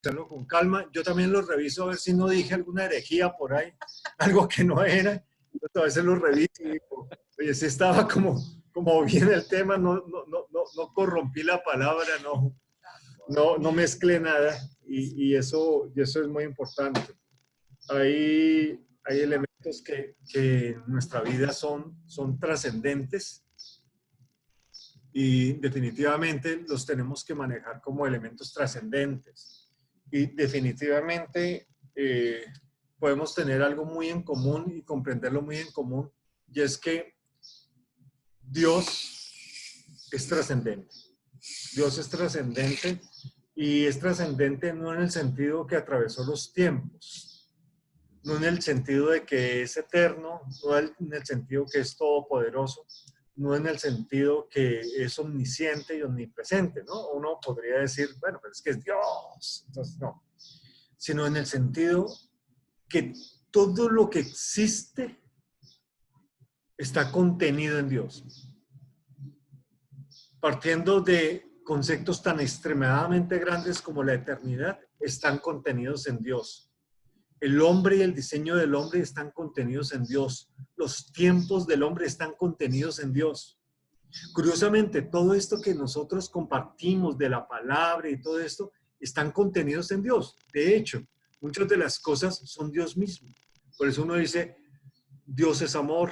hacerlo con calma. Yo también lo reviso a ver si no dije alguna herejía por ahí, algo que no era. Entonces, a veces lo reviso y digo, oye, si estaba como bien el tema, no corrompí la palabra, no mezclé nada y eso es muy importante. Hay elementos que en nuestra vida son trascendentes y definitivamente los tenemos que manejar como elementos trascendentes. Y definitivamente podemos tener algo muy en común y comprenderlo muy en común, y es que Dios es trascendente. Dios es trascendente y es trascendente no en el sentido que atravesó los tiempos, no en el sentido de que es eterno, no en el sentido que es todopoderoso, no en el sentido que es omnisciente y omnipresente, ¿no? Uno podría decir, bueno, pero es que es Dios, entonces no, sino en el sentido que todo lo que existe está contenido en Dios. Partiendo de conceptos tan extremadamente grandes como la eternidad, están contenidos en Dios. El hombre y el diseño del hombre están contenidos en Dios. Los tiempos del hombre están contenidos en Dios. Curiosamente, todo esto que nosotros compartimos de la palabra y todo esto, están contenidos en Dios. De hecho, muchas de las cosas son Dios mismo. Por eso uno dice, Dios es amor.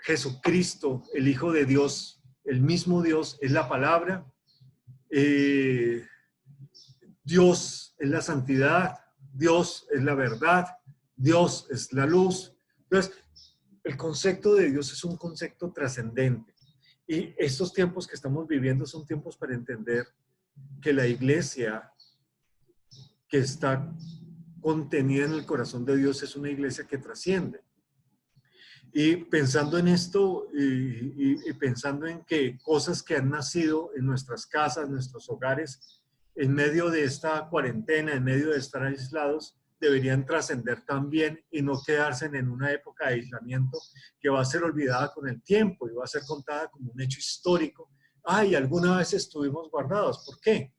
Jesucristo, el Hijo de Dios, el mismo Dios, es la palabra. Dios es la santidad, Dios es la verdad, Dios es la luz. Entonces, el concepto de Dios es un concepto trascendente. Y estos tiempos que estamos viviendo son tiempos para entender que la iglesia que está contenida en el corazón de Dios es una iglesia que trasciende. Y pensando en esto y pensando en que cosas que han nacido en nuestras casas, en nuestros hogares, en medio de esta cuarentena, en medio de estar aislados, deberían trascender también y no quedarse en una época de aislamiento que va a ser olvidada con el tiempo y va a ser contada como un hecho histórico. Ay, alguna vez estuvimos guardados. ¿Por qué?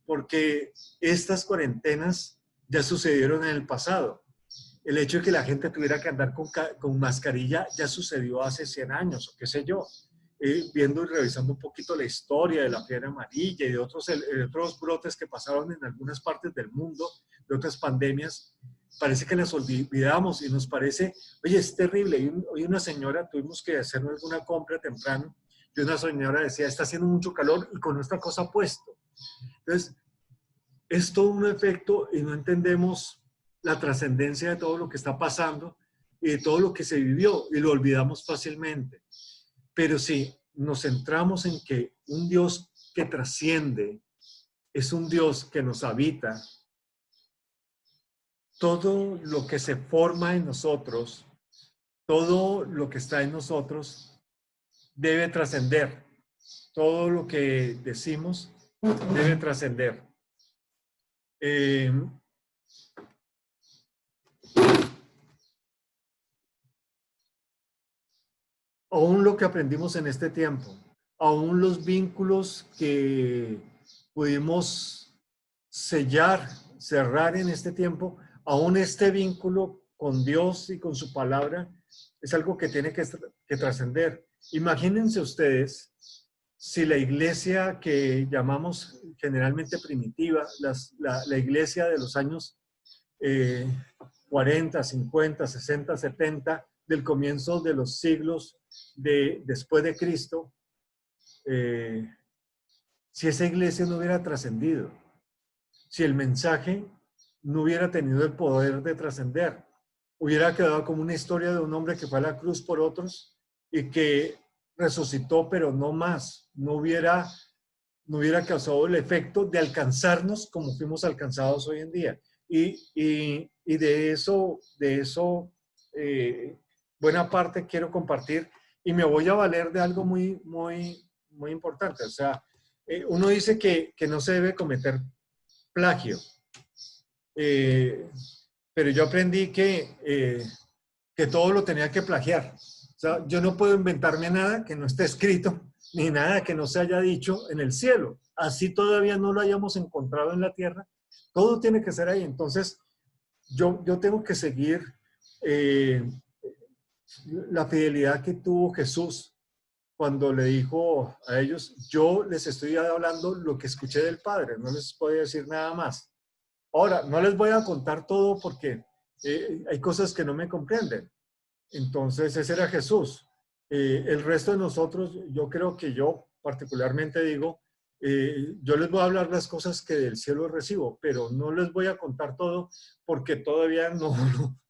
Porque estas cuarentenas ya sucedieron en el pasado. El hecho de que la gente tuviera que andar con mascarilla ya sucedió hace 100 años, o qué sé yo. Viendo y revisando un poquito la historia de la fiebre amarilla y de otros brotes que pasaron en algunas partes del mundo, de otras pandemias, parece que las olvidamos y nos parece, oye, es terrible. Y hoy una señora, tuvimos que hacer alguna compra temprano, y una señora decía, está haciendo mucho calor y con esta cosa puesto. Entonces, es todo un efecto y no entendemos la trascendencia de todo lo que está pasando y de todo lo que se vivió y lo olvidamos fácilmente. Pero si nos centramos en que un Dios que trasciende es un Dios que nos habita, todo lo que se forma en nosotros, todo lo que está en nosotros debe trascender. Todo lo que decimos debe trascender. Aún lo que aprendimos en este tiempo, aún los vínculos que pudimos sellar, cerrar en este tiempo, aún este vínculo con Dios y con su palabra es algo que tiene que trascender. Imagínense ustedes si la iglesia que llamamos generalmente primitiva, la iglesia de los años 40, 50, 60, 70, del comienzo de los siglos después de Cristo, si esa iglesia no hubiera trascendido, si el mensaje no hubiera tenido el poder de trascender, hubiera quedado como una historia de un hombre que fue a la cruz por otros y que resucitó, pero no más, no hubiera causado el efecto de alcanzarnos como fuimos alcanzados hoy en día. Y de eso buena parte quiero compartir y me voy a valer de algo muy, muy, muy importante. O sea, uno dice que no se debe cometer plagio, pero yo aprendí que todo lo tenía que plagiar. O sea, yo no puedo inventarme nada que no esté escrito ni nada que no se haya dicho en el cielo. Así todavía no lo hayamos encontrado en la tierra, todo tiene que ser ahí. Entonces, yo tengo que seguir eh, la fidelidad que tuvo Jesús cuando le dijo a ellos, yo les estoy hablando lo que escuché del Padre, no les voy a decir nada más. Ahora, no les voy a contar todo porque hay cosas que no me comprenden. Entonces, ese era Jesús. El resto de nosotros, yo creo que yo particularmente digo, yo les voy a hablar las cosas que del cielo recibo, pero no les voy a contar todo porque todavía no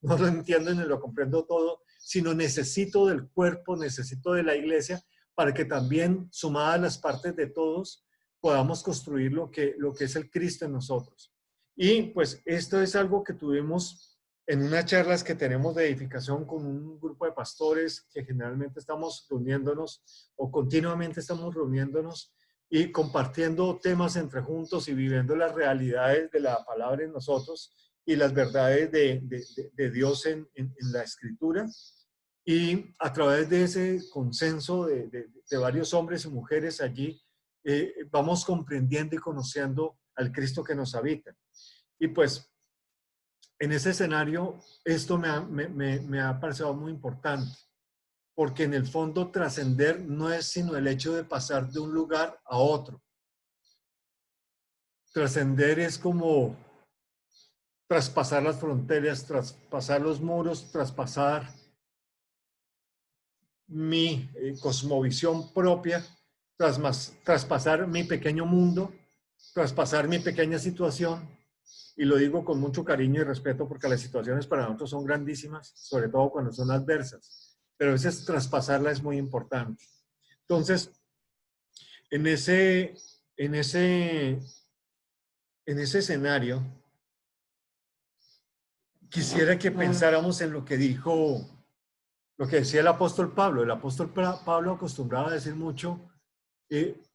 lo entiendo ni lo comprendo todo, sino necesito del cuerpo, necesito de la iglesia para que también, sumadas las partes de todos, podamos construir lo que es el Cristo en nosotros. Y pues esto es algo que tuvimos en unas charlas que tenemos de edificación con un grupo de pastores que generalmente estamos reuniéndonos o continuamente estamos reuniéndonos y compartiendo temas entre juntos y viviendo las realidades de la palabra en nosotros y las verdades de Dios en la escritura. Y a través de ese consenso de varios hombres y mujeres allí, vamos comprendiendo y conociendo al Cristo que nos habita. Y pues en ese escenario, esto me ha parecido muy importante, porque en el fondo trascender no es sino el hecho de pasar de un lugar a otro. Trascender es como traspasar las fronteras, traspasar los muros, traspasar mi cosmovisión propia, traspasar mi pequeño mundo, traspasar mi pequeña situación. Y lo digo con mucho cariño y respeto porque las situaciones para nosotros son grandísimas, sobre todo cuando son adversas, pero a veces traspasarla es muy importante. Entonces, en ese, en ese, en ese escenario, quisiera que pensáramos en lo que dijo, lo que decía el apóstol Pablo. El apóstol Pablo acostumbraba a decir mucho,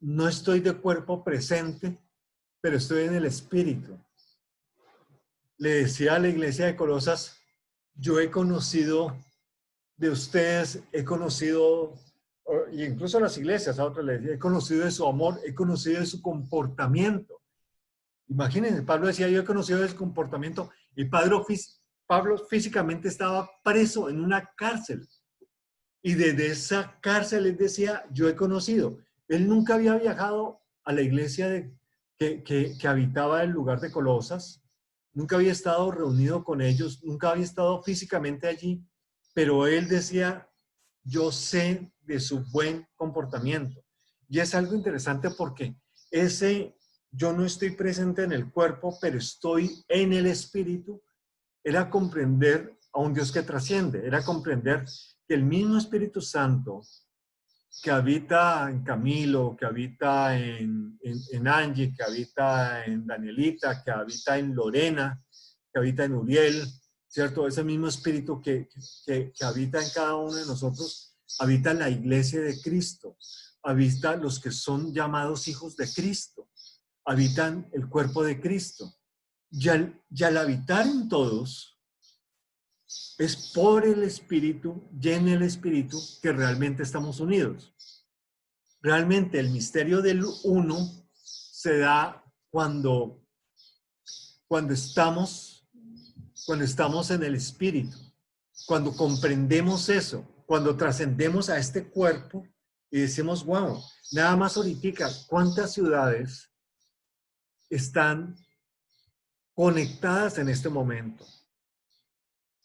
no estoy de cuerpo presente, pero estoy en el espíritu. Le decía a la iglesia de Colosas, yo he conocido de ustedes, he conocido, y incluso a las iglesias, a otras les decía, he conocido de su amor, he conocido de su comportamiento. Imagínense, Pablo decía, yo he conocido de su comportamiento, y Pablo físicamente estaba preso en una cárcel. Y desde esa cárcel él decía, yo he conocido. Él nunca había viajado a la iglesia que habitaba el lugar de Colosas, nunca había estado reunido con ellos, nunca había estado físicamente allí, pero él decía, yo sé de su buen comportamiento. Y es algo interesante porque ese yo no estoy presente en el cuerpo, pero estoy en el espíritu, era comprender a un Dios que trasciende, era comprender que el mismo Espíritu Santo que habita en Camilo, que habita en Angie, que habita en Danielita, que habita en Lorena, que habita en Uriel, ¿cierto? Ese mismo espíritu que habita en cada uno de nosotros, habita en la iglesia de Cristo, habita los que son llamados hijos de Cristo, habitan el cuerpo de Cristo. Y al habitar en todos, es por el Espíritu y en el Espíritu que realmente estamos unidos. Realmente el misterio del uno se da cuando estamos en el Espíritu, cuando comprendemos eso, cuando trascendemos a este cuerpo y decimos, wow, nada más ahorita, ¿cuántas ciudades están conectadas en este momento?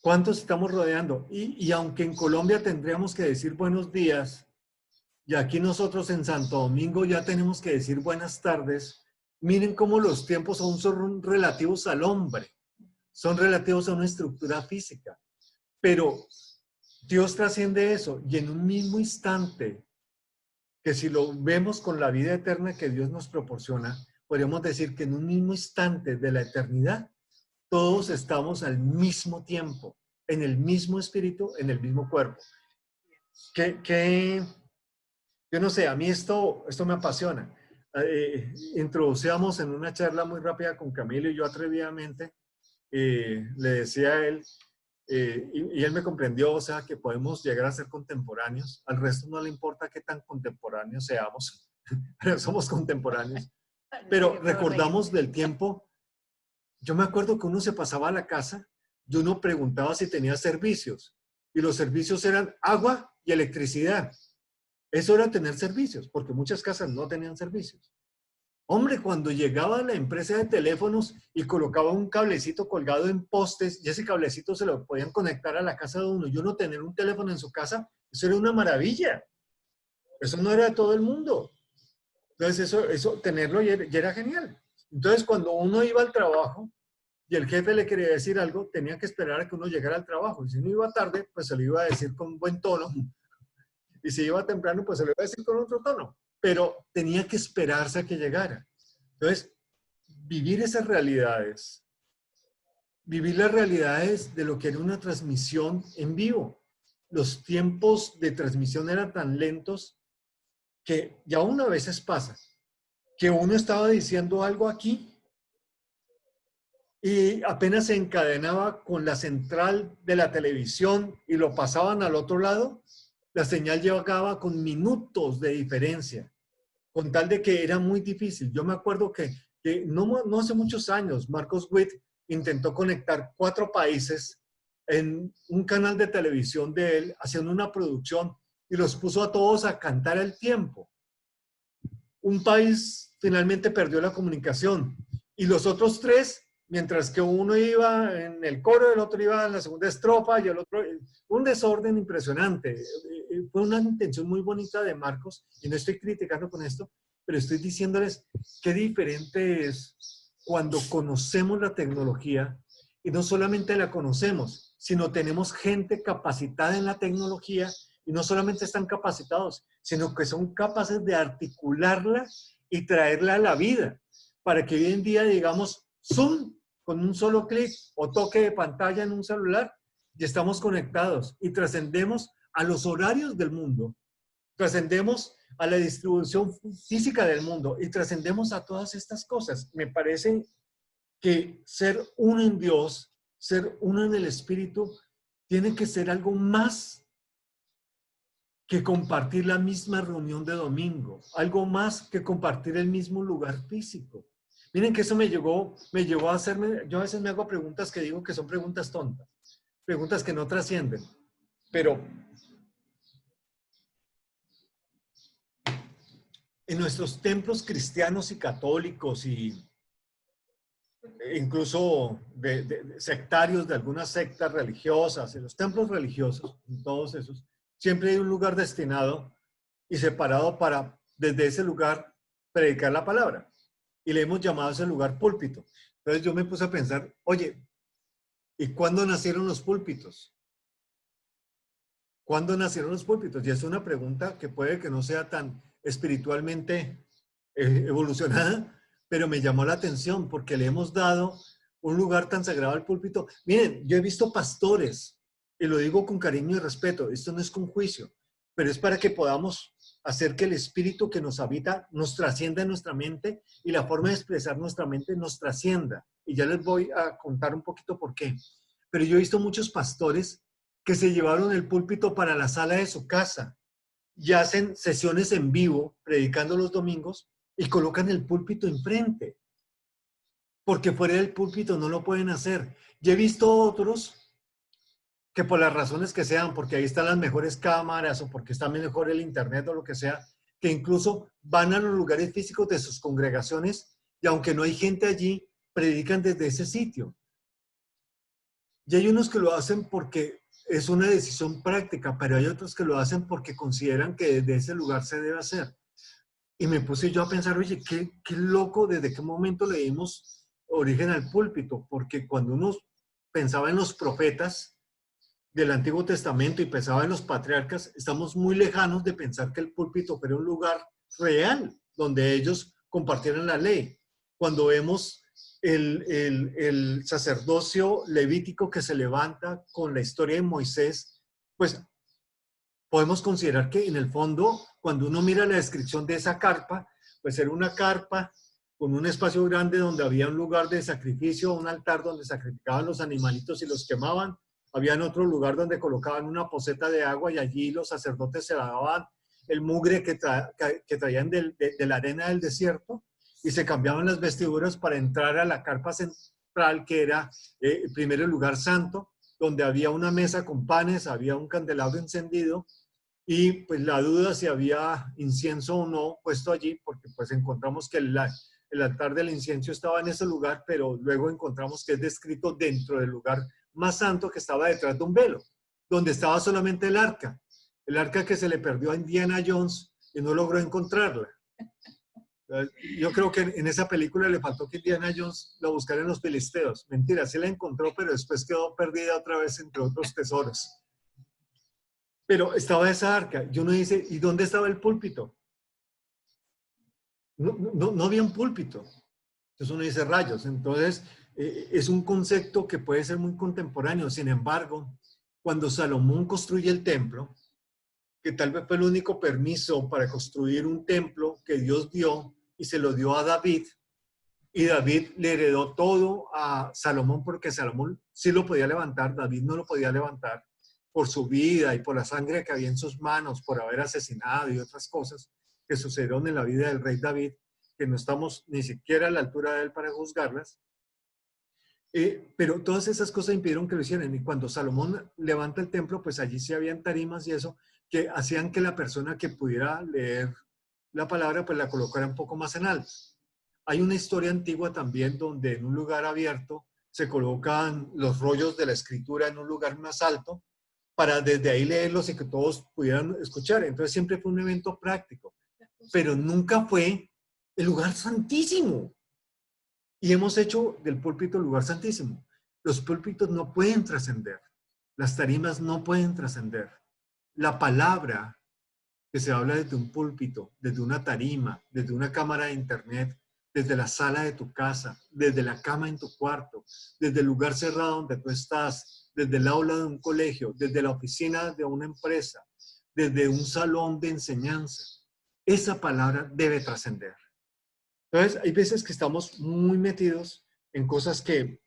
¿Cuántos estamos rodeando? Y aunque en Colombia tendríamos que decir buenos días, y aquí nosotros en Santo Domingo ya tenemos que decir buenas tardes, miren cómo los tiempos aún son relativos al hombre, son relativos a una estructura física. Pero Dios trasciende eso y en un mismo instante, que si lo vemos con la vida eterna que Dios nos proporciona, podríamos decir que en un mismo instante de la eternidad, todos estamos al mismo tiempo, en el mismo espíritu, en el mismo cuerpo. Yo no sé, a mí esto me apasiona. Introducíamos en una charla muy rápida con Camilo y yo atrevidamente le decía a él, y él me comprendió, o sea, que podemos llegar a ser contemporáneos. Al resto no le importa qué tan contemporáneos seamos, pero somos contemporáneos. Pero recordamos del tiempo. Yo me acuerdo que uno se pasaba a la casa y uno preguntaba si tenía servicios. Y los servicios eran agua y electricidad. Eso era tener servicios, porque muchas casas no tenían servicios. Hombre, cuando llegaba la empresa de teléfonos y colocaba un cablecito colgado en postes y ese cablecito se lo podían conectar a la casa de uno y uno tener un teléfono en su casa, eso era una maravilla. Eso no era de todo el mundo. Entonces eso tenerlo ya era genial. Entonces cuando uno iba al trabajo y el jefe le quería decir algo, tenía que esperar a que uno llegara al trabajo. Y si uno iba tarde, pues se lo iba a decir con buen tono. Y si iba temprano, pues se lo iba a decir con otro tono. Pero tenía que esperarse a que llegara. Entonces, vivir esas realidades, vivir las realidades de lo que era una transmisión en vivo. Los tiempos de transmisión eran tan lentos que ya una veces pasa que uno estaba diciendo algo aquí y apenas se encadenaba con la central de la televisión y lo pasaban al otro lado, la señal llegaba con minutos de diferencia, con tal de que era muy difícil. Yo me acuerdo que no hace muchos años, Marcos Witt intentó conectar 4 países en un canal de televisión de él, haciendo una producción, y los puso a todos a cantar al tiempo. Un país finalmente perdió la comunicación, y los otros 3, mientras que uno iba en el coro, el otro iba en la segunda estrofa, y el otro, un desorden impresionante. Fue una intención muy bonita de Marcos, y no estoy criticando con esto, pero estoy diciéndoles qué diferente es cuando conocemos la tecnología, y no solamente la conocemos, sino tenemos gente capacitada en la tecnología, y no solamente están capacitados, sino que son capaces de articularla y traerla a la vida, para que hoy en día digamos Zoom con un solo clic o toque de pantalla en un celular y estamos conectados y trascendemos a los horarios del mundo, trascendemos a la distribución física del mundo y trascendemos a todas estas cosas. Me parece que ser uno en Dios, ser uno en el Espíritu, tiene que ser algo más que compartir la misma reunión de domingo, algo más que compartir el mismo lugar físico. Miren que eso me llevó a hacerme, yo a veces me hago preguntas que digo que son preguntas tontas, preguntas que no trascienden, pero en nuestros templos cristianos y católicos y incluso de sectarios de algunas sectas religiosas, en los templos religiosos, en todos esos, siempre hay un lugar destinado y separado para, desde ese lugar, predicar la palabra. Y le hemos llamado a ese lugar púlpito. Entonces yo me puse a pensar, oye, ¿y cuándo nacieron los púlpitos? ¿Cuándo nacieron los púlpitos? Y es una pregunta que puede que no sea tan espiritualmente evolucionada, pero me llamó la atención porque le hemos dado un lugar tan sagrado al púlpito. Miren, yo he visto pastores, y lo digo con cariño y respeto, esto no es con juicio, pero es para que podamos hacer que el espíritu que nos habita nos trascienda en nuestra mente y la forma de expresar nuestra mente nos trascienda. Y ya les voy a contar un poquito por qué. Pero yo he visto muchos pastores que se llevaron el púlpito para la sala de su casa y hacen sesiones en vivo, predicando los domingos, y colocan el púlpito enfrente, porque fuera del púlpito no lo pueden hacer. Y he visto otros que por las razones que sean, porque ahí están las mejores cámaras o porque está mejor el internet o lo que sea, que incluso van a los lugares físicos de sus congregaciones y aunque no hay gente allí, predican desde ese sitio. Y hay unos que lo hacen porque es una decisión práctica, pero hay otros que lo hacen porque consideran que desde ese lugar se debe hacer. Y me puse yo a pensar, oye, qué loco, desde qué momento le dimos origen al púlpito, porque cuando uno pensaba en los profetas del Antiguo Testamento y pensaba en los patriarcas, estamos muy lejanos de pensar que el púlpito fuera un lugar real, donde ellos compartieran la ley. Cuando vemos el sacerdocio levítico que se levanta con la historia de Moisés, pues podemos considerar que en el fondo, cuando uno mira la descripción de esa carpa, pues era una carpa con un espacio grande donde había un lugar de sacrificio, un altar donde sacrificaban los animalitos y los quemaban, Había otro lugar donde colocaban una poceta de agua y allí los sacerdotes se lavaban el mugre que traían de la arena del desierto y se cambiaban las vestiduras para entrar a la carpa central, que era primero el lugar santo, donde había una mesa con panes, había un candelabro encendido y pues la duda si había incienso o no puesto allí, porque pues encontramos que el altar del incienso estaba en ese lugar, pero luego encontramos que es descrito dentro del lugar más santo, que estaba detrás de un velo, donde estaba solamente el arca que se le perdió a Indiana Jones y no logró encontrarla. Yo creo que en esa película le faltó que Indiana Jones la buscara en los filisteos. Mentira, sí la encontró, pero después quedó perdida otra vez entre otros tesoros. Pero estaba esa arca. Y uno dice, ¿y dónde estaba el púlpito? No había un púlpito. Entonces uno dice rayos. Entonces es un concepto que puede ser muy contemporáneo. Sin embargo, cuando Salomón construye el templo, que tal vez fue el único permiso para construir un templo que Dios dio y se lo dio a David, y David le heredó todo a Salomón porque Salomón sí lo podía levantar, David no lo podía levantar por su vida y por la sangre que había en sus manos, por haber asesinado y otras cosas que sucedieron en la vida del rey David, que no estamos ni siquiera a la altura de él para juzgarlas. Pero todas esas cosas impidieron que lo hicieran. Y cuando Salomón levanta el templo, pues allí sí habían tarimas y eso, que hacían que la persona que pudiera leer la palabra, pues la colocara un poco más en alto. Hay una historia antigua también donde en un lugar abierto se colocan los rollos de la escritura en un lugar más alto para desde ahí leerlos y que todos pudieran escuchar. Entonces siempre fue un evento práctico, pero nunca fue el lugar santísimo. Y hemos hecho del púlpito el lugar santísimo. Los púlpitos no pueden trascender. Las tarimas no pueden trascender. La palabra que se habla desde un púlpito, desde una tarima, desde una cámara de internet, desde la sala de tu casa, desde la cama en tu cuarto, desde el lugar cerrado donde tú estás, desde el aula de un colegio, desde la oficina de una empresa, desde un salón de enseñanza. Esa palabra debe trascender. Entonces, hay veces que estamos muy metidos en cosas que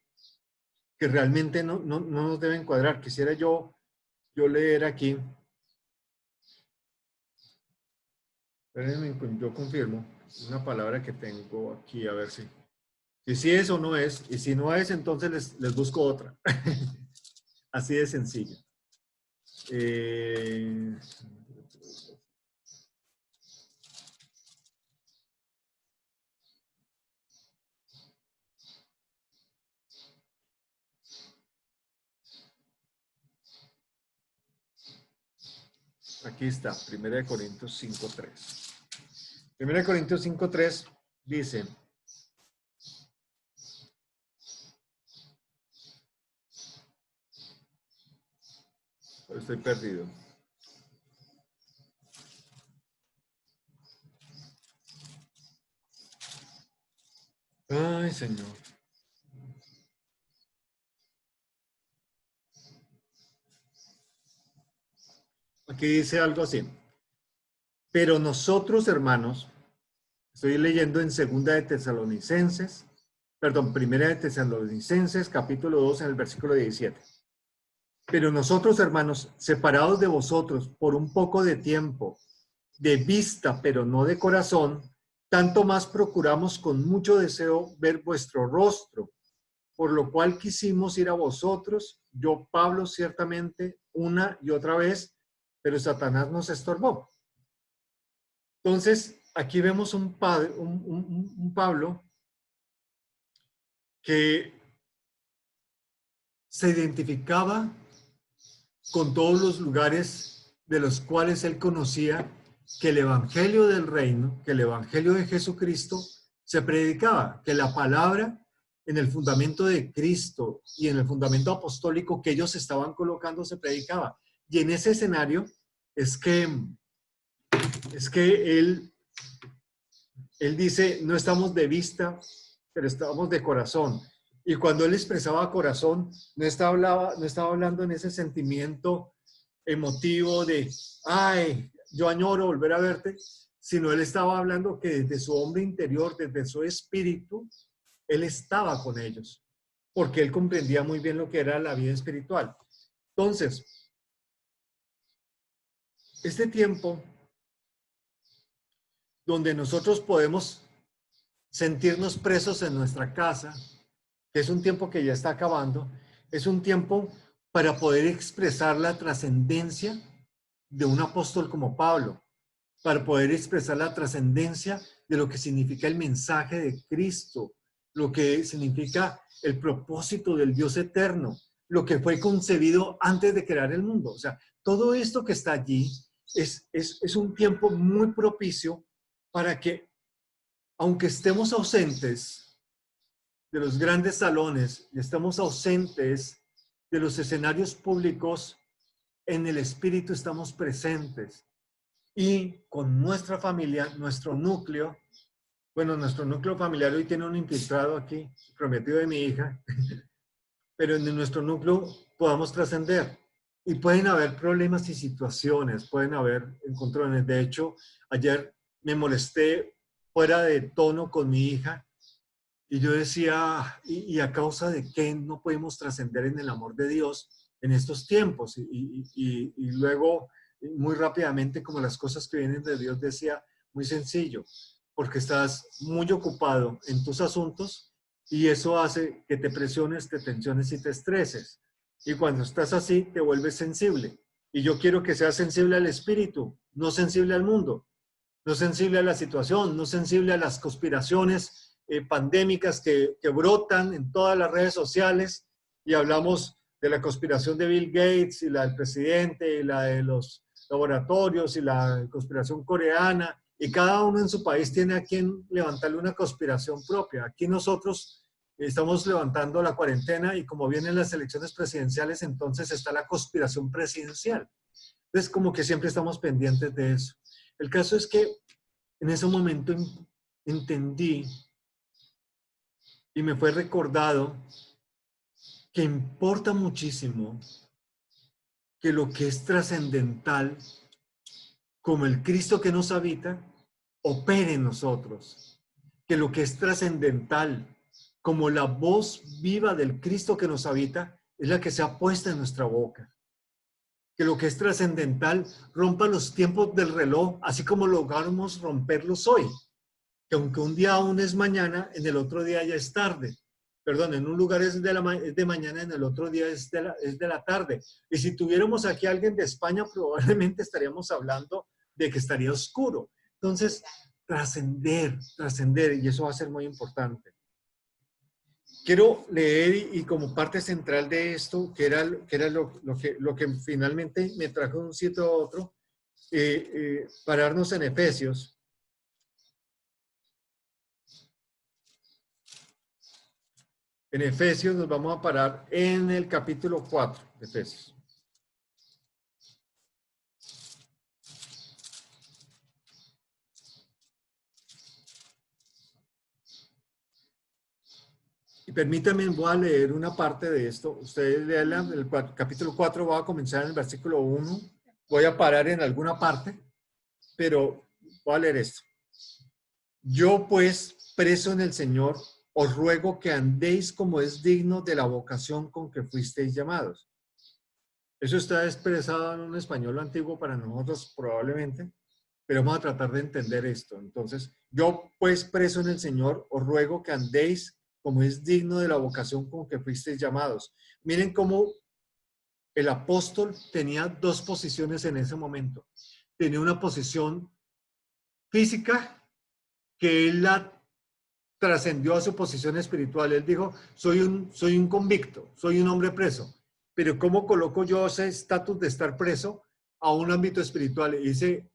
realmente no nos deben cuadrar. Quisiera yo leer aquí. Espérenme, yo confirmo una palabra que tengo aquí, a ver si sí es o no es. Y si no es, entonces les busco otra. Así de sencillo. Aquí está, 1 Corintios 5:3. 1 Corintios 5:3 dice: estoy perdido. Ay, Señor. Aquí dice algo así. Pero nosotros, hermanos, estoy leyendo en Primera de Tesalonicenses, capítulo 2, en el versículo 17. Pero nosotros, hermanos, separados de vosotros por un poco de tiempo, de vista, pero no de corazón, tanto más procuramos con mucho deseo ver vuestro rostro, por lo cual quisimos ir a vosotros, yo, Pablo, ciertamente, una y otra vez, pero Satanás nos estorbó. Entonces, aquí vemos un Pablo que se identificaba con todos los lugares de los cuales él conocía que el evangelio del reino, que el evangelio de Jesucristo se predicaba, que la palabra en el fundamento de Cristo y en el fundamento apostólico que ellos estaban colocando se predicaba. Y en ese escenario es que él dice, no estamos de vista, pero estamos de corazón. Y cuando él expresaba corazón, no estaba hablando en ese sentimiento emotivo de, ay, yo añoro volver a verte, sino él estaba hablando que desde su hombre interior, desde su espíritu, él estaba con ellos, porque él comprendía muy bien lo que era la vida espiritual. Entonces, este tiempo donde nosotros podemos sentirnos presos en nuestra casa, que es un tiempo que ya está acabando, es un tiempo para poder expresar la trascendencia de un apóstol como Pablo, para poder expresar la trascendencia de lo que significa el mensaje de Cristo, lo que significa el propósito del Dios eterno, lo que fue concebido antes de crear el mundo. O sea, todo esto que está allí es un tiempo muy propicio para que, aunque estemos ausentes de los grandes salones y estamos ausentes de los escenarios públicos, en el espíritu estamos presentes. Y con nuestra familia, nuestro núcleo, bueno, nuestro núcleo familiar hoy tiene un infiltrado aquí, prometido de mi hija, pero en nuestro núcleo podamos trascender. Y pueden haber problemas y situaciones, pueden haber encontrones. De hecho, ayer me molesté fuera de tono con mi hija y yo decía, ¿y a causa de qué no podemos trascender en el amor de Dios en estos tiempos? Y luego, muy rápidamente, como las cosas que vienen de Dios, decía, muy sencillo, porque estás muy ocupado en tus asuntos y eso hace que te presiones, te tensiones y te estreses. Y cuando estás así, te vuelves sensible. Y yo quiero que seas sensible al espíritu, no sensible al mundo, no sensible a la situación, no sensible a las conspiraciones pandémicas que brotan en todas las redes sociales y hablamos de la conspiración de Bill Gates y la del presidente y la de los laboratorios y la conspiración coreana y cada uno en su país tiene a quien levantarle una conspiración propia. Aquí nosotros estamos levantando la cuarentena y como vienen las elecciones presidenciales, entonces está la conspiración presidencial. Entonces como que siempre estamos pendientes de eso. El caso es que en ese momento entendí y me fue recordado que importa muchísimo que lo que es trascendental, como el Cristo que nos habita, opere en nosotros. Que lo que es trascendental, como la voz viva del Cristo que nos habita, es la que se ha puesto en nuestra boca. Que lo que es trascendental rompa los tiempos del reloj, así como logramos romperlos hoy. Que aunque un día aún es mañana, en el otro día ya es tarde. Perdón, en un lugar es de mañana, en el otro día es de la tarde. Y si tuviéramos aquí a alguien de España, probablemente estaríamos hablando de que estaría oscuro. Entonces, trascender, y eso va a ser muy importante. Quiero leer y como parte central de esto, que era lo que finalmente me trajo de un sitio a otro, pararnos en Efesios. En Efesios nos vamos a parar en el capítulo 4 de Efesios. Y permítanme, voy a leer una parte de esto. Ustedes lean el capítulo 4, voy a comenzar en el versículo 1. Voy a parar en alguna parte, pero voy a leer esto. Yo pues, preso en el Señor, os ruego que andéis como es digno de la vocación con que fuisteis llamados. Eso está expresado en un español antiguo para nosotros probablemente, pero vamos a tratar de entender esto. Entonces, yo pues preso en el Señor, os ruego que andéis como es digno de la vocación con que fuisteis llamados. Miren cómo el apóstol tenía dos posiciones en ese momento. Tenía una posición física que él la trascendió a su posición espiritual. Él dijo, soy un convicto, soy un hombre preso. Pero ¿cómo coloco yo ese estatus de estar preso a un ámbito espiritual? Y dice,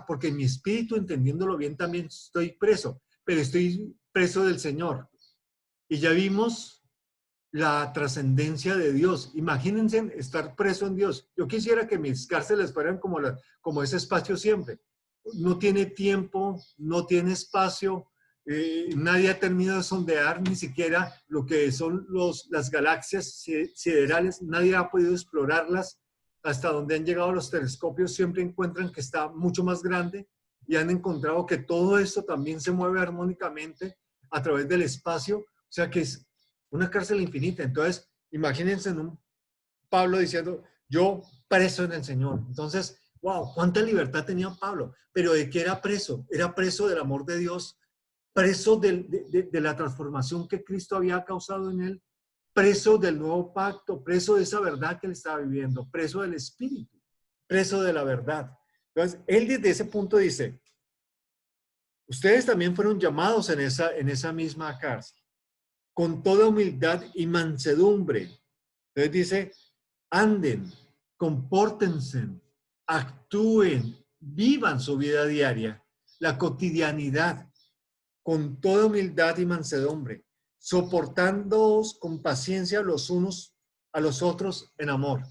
porque en mi espíritu, entendiéndolo bien, también estoy preso, pero estoy preso del Señor. Y ya vimos la trascendencia de Dios. Imagínense estar preso en Dios. Yo quisiera que mis cárceles fueran como ese espacio siempre. No tiene tiempo, no tiene espacio, nadie ha terminado de sondear ni siquiera lo que son las galaxias siderales, nadie ha podido explorarlas. Hasta donde han llegado los telescopios siempre encuentran que está mucho más grande y han encontrado que todo esto también se mueve armónicamente a través del espacio, o sea que es una cárcel infinita. Entonces, imagínense en un Pablo diciendo, yo preso en el Señor. Entonces, wow, cuánta libertad tenía Pablo. Pero ¿de qué era preso? Era preso del amor de Dios, preso de la transformación que Cristo había causado en él, preso del nuevo pacto, preso de esa verdad que él estaba viviendo, preso del Espíritu, preso de la verdad. Entonces, él desde ese punto dice, ustedes también fueron llamados en esa misma cárcel, con toda humildad y mansedumbre. Entonces dice, anden, compórtense, actúen, vivan su vida diaria, la cotidianidad, con toda humildad y mansedumbre, soportándoos con paciencia los unos a los otros en amor.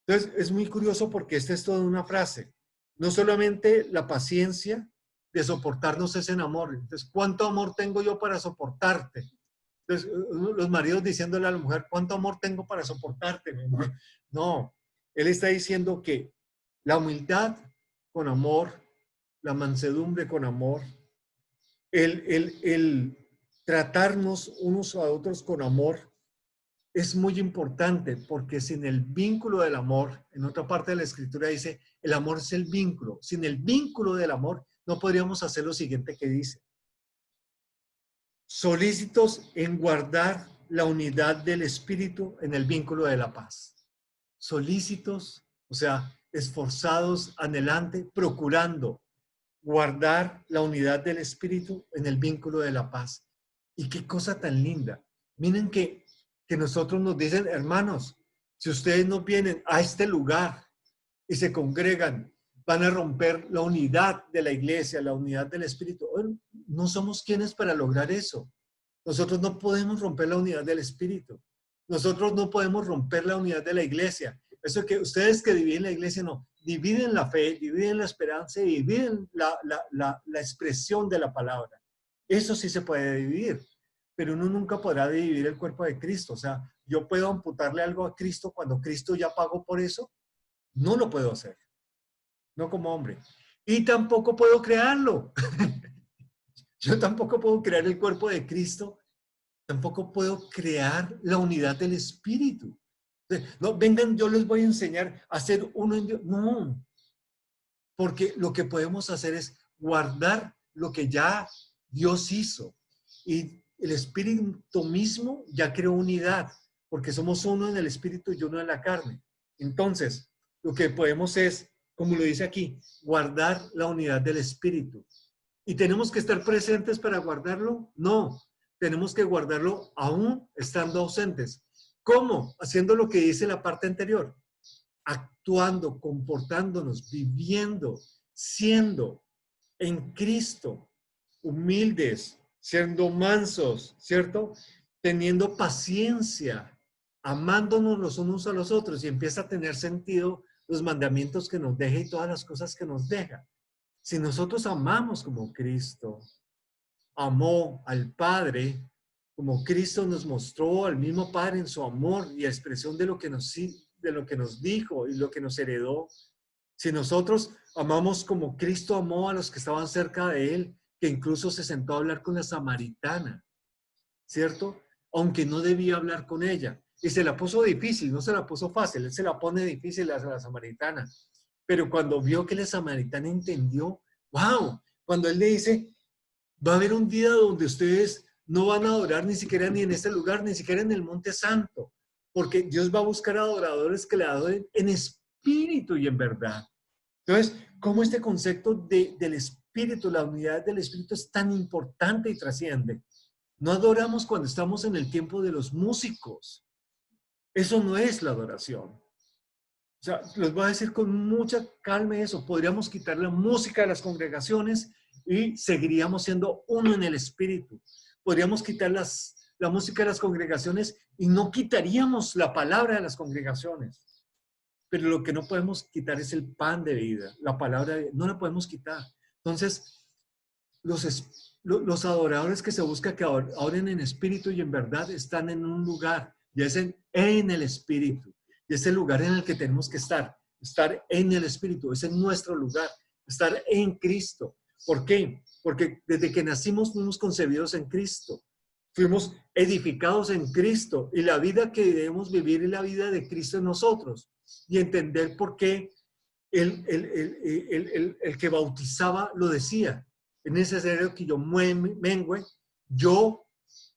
Entonces, es muy curioso porque esta es toda una frase. No solamente la paciencia de soportarnos es en amor. Entonces, ¿cuánto amor tengo yo para soportarte? Entonces, los maridos diciéndole a la mujer, ¿cuánto amor tengo para soportarte? No, él está diciendo que la humildad con amor, la mansedumbre con amor, el tratarnos unos a otros con amor es muy importante, porque sin el vínculo del amor, en otra parte de la escritura dice, el amor es el vínculo. Sin el vínculo del amor no podríamos hacer lo siguiente que dice. Solícitos en guardar la unidad del espíritu en el vínculo de la paz. Solícitos, o sea, esforzados, anhelante, procurando guardar la unidad del espíritu en el vínculo de la paz. Y qué cosa tan linda. Miren que nosotros nos dicen, hermanos, si ustedes no vienen a este lugar y se congregan, van a romper la unidad de la iglesia, la unidad del espíritu. No somos quienes para lograr eso. Nosotros no podemos romper la unidad del espíritu. Nosotros no podemos romper la unidad de la iglesia. Eso que ustedes que dividen la iglesia, no, dividen la fe, dividen la esperanza y dividen la expresión de la palabra. Eso sí se puede dividir, pero uno nunca podrá dividir el cuerpo de Cristo. O sea, yo puedo amputarle algo a Cristo cuando Cristo ya pagó por eso. No lo puedo hacer, no como hombre. Y tampoco puedo crearlo. Yo tampoco puedo crear el cuerpo de Cristo. Tampoco puedo crear la unidad del espíritu. No, vengan, yo les voy a enseñar a ser uno en Dios. No, porque lo que podemos hacer es guardar lo que ya Dios hizo. Y el espíritu mismo ya creó unidad, porque somos uno en el espíritu y uno en la carne. Entonces, lo que podemos es, como lo dice aquí, guardar la unidad del espíritu. ¿Y tenemos que estar presentes para guardarlo? No, tenemos que guardarlo aún estando ausentes. ¿Cómo? Haciendo lo que dice la parte anterior. Actuando, comportándonos, viviendo, siendo en Cristo, humildes, siendo mansos, ¿cierto? Teniendo paciencia, amándonos los unos a los otros, y empieza a tener sentido los mandamientos que nos deja y todas las cosas que nos deja. Si nosotros amamos como Cristo amó al Padre, como Cristo nos mostró al mismo Padre en su amor y expresión de lo que nos dijo y lo que nos heredó. Si nosotros amamos como Cristo amó a los que estaban cerca de él, que incluso se sentó a hablar con la samaritana, ¿cierto? Aunque no debía hablar con ella. Y se la puso difícil, no se la puso fácil, él se la pone difícil a la samaritana. Pero cuando vio que la samaritana entendió, wow, cuando él le dice, va a haber un día donde ustedes no van a adorar ni siquiera ni en este lugar, ni siquiera en el Monte Santo, porque Dios va a buscar adoradores que le adoren en espíritu y en verdad. Entonces, ¿cómo este concepto del espíritu, la unidad del espíritu es tan importante y trasciende? No adoramos cuando estamos en el tiempo de los músicos. Eso no es la adoración. O sea, les voy a decir con mucha calma eso. Podríamos quitar la música de las congregaciones y seguiríamos siendo uno en el espíritu. Podríamos quitar la música de las congregaciones y no quitaríamos la palabra de las congregaciones. Pero lo que no podemos quitar es el pan de vida, la palabra de vida, no la podemos quitar. Entonces, los adoradores que se busca que adoren en espíritu y en verdad están en un lugar, y es en el espíritu. Y es el lugar en el que tenemos que estar en el espíritu, es en nuestro lugar, estar en Cristo. ¿Por qué? Porque desde que nacimos fuimos concebidos en Cristo. Fuimos edificados en Cristo y la vida que debemos vivir es la vida de Cristo en nosotros. Y entender por qué el que bautizaba lo decía. Es necesario que yo mengüe, yo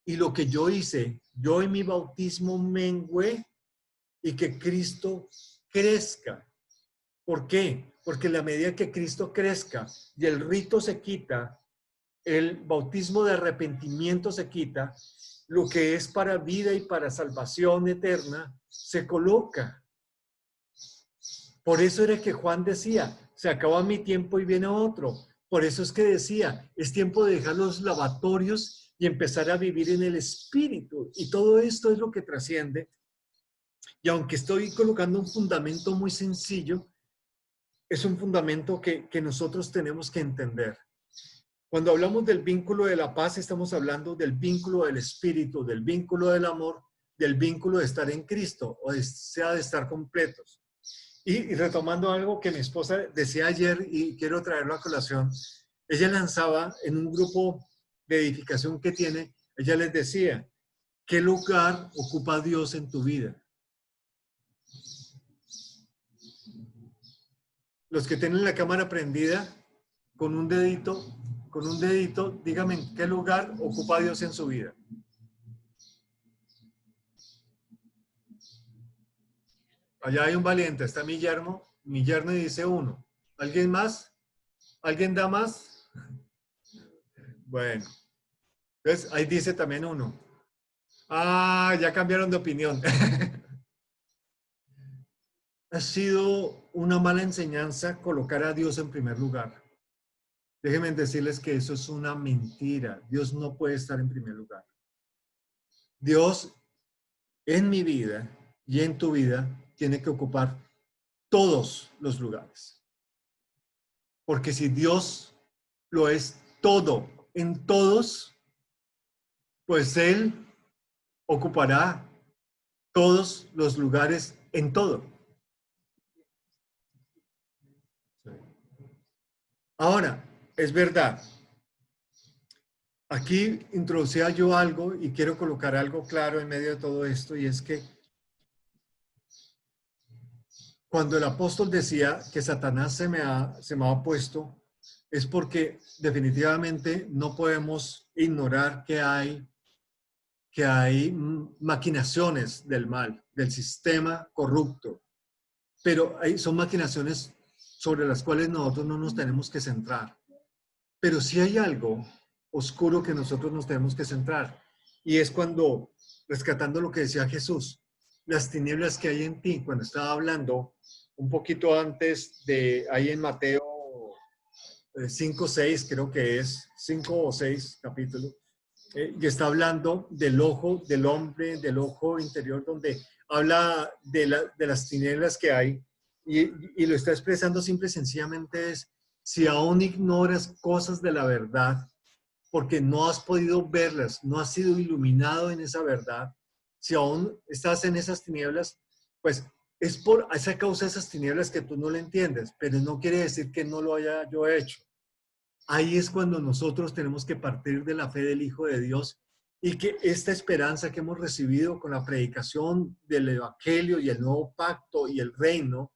y lo que yo hice, yo en mi bautismo mengüe y que Cristo crezca. ¿Por qué? Porque en la medida que Cristo crezca y el rito se quita, el bautismo de arrepentimiento se quita, lo que es para vida y para salvación eterna se coloca. Por eso era que Juan decía, se acaba mi tiempo y viene otro. Por eso es que decía, es tiempo de dejar los lavatorios y empezar a vivir en el Espíritu. Y todo esto es lo que trasciende. Y aunque estoy colocando un fundamento muy sencillo, es un fundamento que nosotros tenemos que entender. Cuando hablamos del vínculo de la paz, estamos hablando del vínculo del Espíritu, del vínculo del amor, del vínculo de estar en Cristo, o sea, de estar completos. Y retomando algo que mi esposa decía ayer y quiero traerlo a colación, ella lanzaba en un grupo de edificación que tiene, ella les decía, ¿qué lugar ocupa Dios en tu vida? Los que tienen la cámara prendida, con un dedito, dígame en qué lugar ocupa Dios en su vida. Allá hay un valiente, está mi yerno dice 1. ¿Alguien más? ¿Alguien da más? Bueno, entonces ahí dice también 1. Ah, ya cambiaron de opinión. Ha sido una mala enseñanza colocar a Dios en primer lugar. Déjenme decirles que eso es una mentira. Dios no puede estar en primer lugar. Dios en mi vida y en tu vida tiene que ocupar todos los lugares. Porque si Dios lo es todo en todos, pues Él ocupará todos los lugares en todo. Ahora, es verdad. Aquí introducía yo algo y quiero colocar algo claro en medio de todo esto, y es que cuando el apóstol decía que Satanás se me ha puesto, es porque definitivamente no podemos ignorar que hay maquinaciones del mal, del sistema corrupto, pero son maquinaciones sobre las cuales nosotros no nos tenemos que centrar. Pero sí hay algo oscuro que nosotros nos tenemos que centrar, y es cuando, rescatando lo que decía Jesús, las tinieblas que hay en ti, cuando estaba hablando un poquito antes de ahí en Mateo 5, 6, creo que es 5 o 6 capítulos, y está hablando del ojo del hombre, del ojo interior, donde habla de las tinieblas que hay, y lo está expresando simple y sencillamente es, si aún ignoras cosas de la verdad, porque no has podido verlas, no has sido iluminado en esa verdad, si aún estás en esas tinieblas, pues es por esa causa de esas tinieblas que tú no lo entiendes, pero no quiere decir que no lo haya yo hecho. Ahí es cuando nosotros tenemos que partir de la fe del Hijo de Dios, y que esta esperanza que hemos recibido con la predicación del Evangelio y el nuevo pacto y el reino,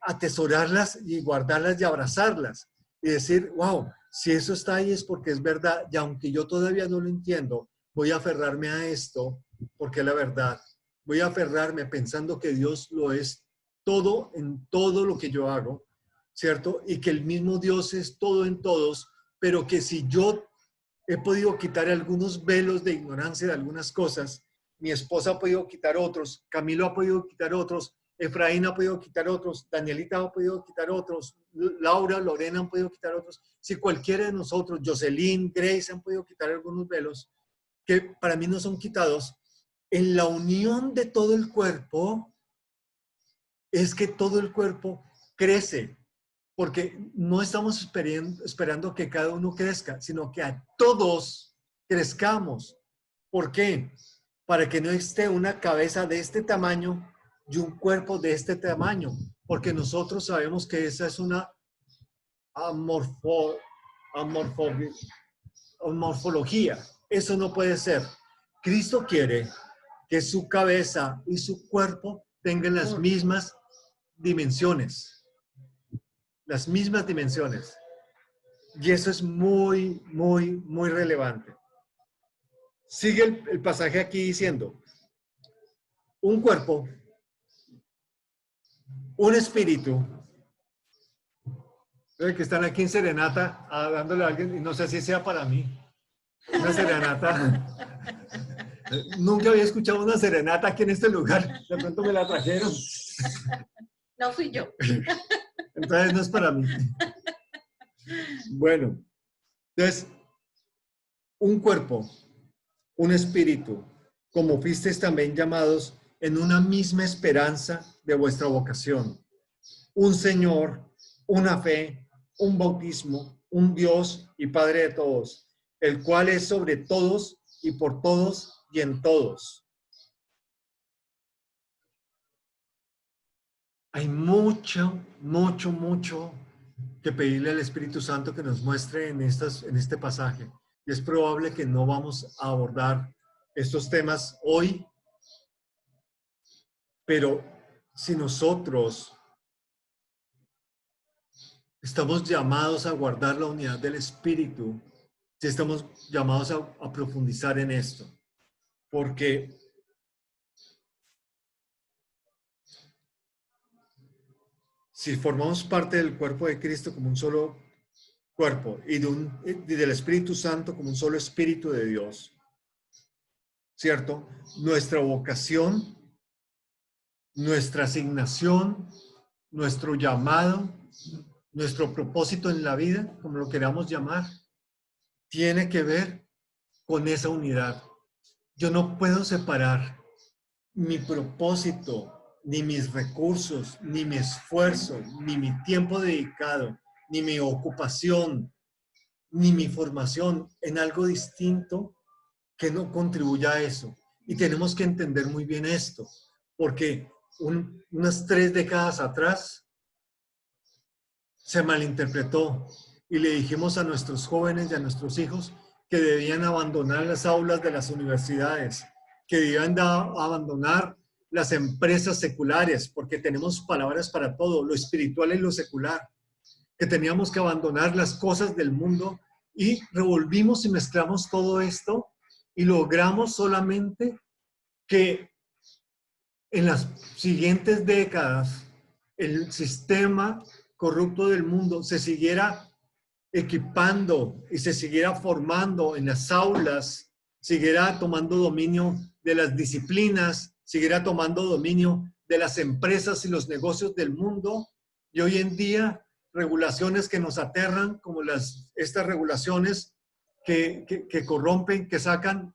atesorarlas y guardarlas y abrazarlas y decir, wow, si eso está ahí es porque es verdad, y aunque yo todavía no lo entiendo, voy a aferrarme a esto porque es la verdad. Voy a aferrarme pensando que Dios lo es todo en todo lo que yo hago, ¿cierto? Y que el mismo Dios es todo en todos, pero que si yo he podido quitar algunos velos de ignorancia de algunas cosas, mi esposa ha podido quitar otros, Camilo ha podido quitar otros, Efraín ha podido quitar otros, Danielita ha podido quitar otros, Laura, Lorena han podido quitar otros. Si cualquiera de nosotros, Jocelyn, Grace, han podido quitar algunos velos que para mí no son quitados, en la unión de todo el cuerpo es que todo el cuerpo crece, porque no estamos esperando que cada uno crezca, sino que a todos crezcamos. ¿Por qué? Para que no esté una cabeza de este tamaño y un cuerpo de este tamaño, porque nosotros sabemos que esa es una morfología. eso no puede ser. Cristo quiere que su cabeza y su cuerpo tengan las mismas dimensiones. Las mismas dimensiones. Y eso es muy, muy, muy relevante. Sigue el pasaje aquí diciendo, un cuerpo, un espíritu, que están aquí en serenata dándole a alguien, y no sé si sea para mí, una serenata. Nunca había escuchado una serenata aquí en este lugar, de pronto me la trajeron. No fui yo. Entonces no es para mí. Bueno, entonces, un cuerpo, un espíritu, como fuisteis también llamados en una misma esperanza de vuestra vocación. Un Señor, una fe, un bautismo, un Dios y Padre de todos, el cual es sobre todos y por todos y en todos. Hay mucho, mucho, mucho que pedirle al Espíritu Santo que nos muestre en este pasaje. Y es probable que no vamos a abordar estos temas hoy, pero si nosotros estamos llamados a guardar la unidad del Espíritu, si estamos llamados a profundizar en esto, porque si formamos parte del cuerpo de Cristo como un solo cuerpo y del Espíritu Santo como un solo Espíritu de Dios, ¿cierto? Nuestra vocación, nuestra asignación, nuestro llamado, nuestro propósito en la vida, como lo queramos llamar, tiene que ver con esa unidad. Yo no puedo separar mi propósito, ni mis recursos, ni mi esfuerzo, ni mi tiempo dedicado, ni mi ocupación, ni mi formación en algo distinto que no contribuya a eso. Y tenemos que entender muy bien esto, porque unas 3 décadas atrás se malinterpretó y le dijimos a nuestros jóvenes y a nuestros hijos que debían abandonar las aulas de las universidades, que debían abandonar las empresas seculares, porque tenemos palabras para todo, lo espiritual y lo secular, que teníamos que abandonar las cosas del mundo, y revolvimos y mezclamos todo esto y logramos solamente que en las siguientes décadas el sistema corrupto del mundo se siguiera equipando y se siguiera formando en las aulas, siguiera tomando dominio de las disciplinas, siguiera tomando dominio de las empresas y los negocios del mundo. Y hoy en día, regulaciones que nos aterran, como estas regulaciones que corrompen, que sacan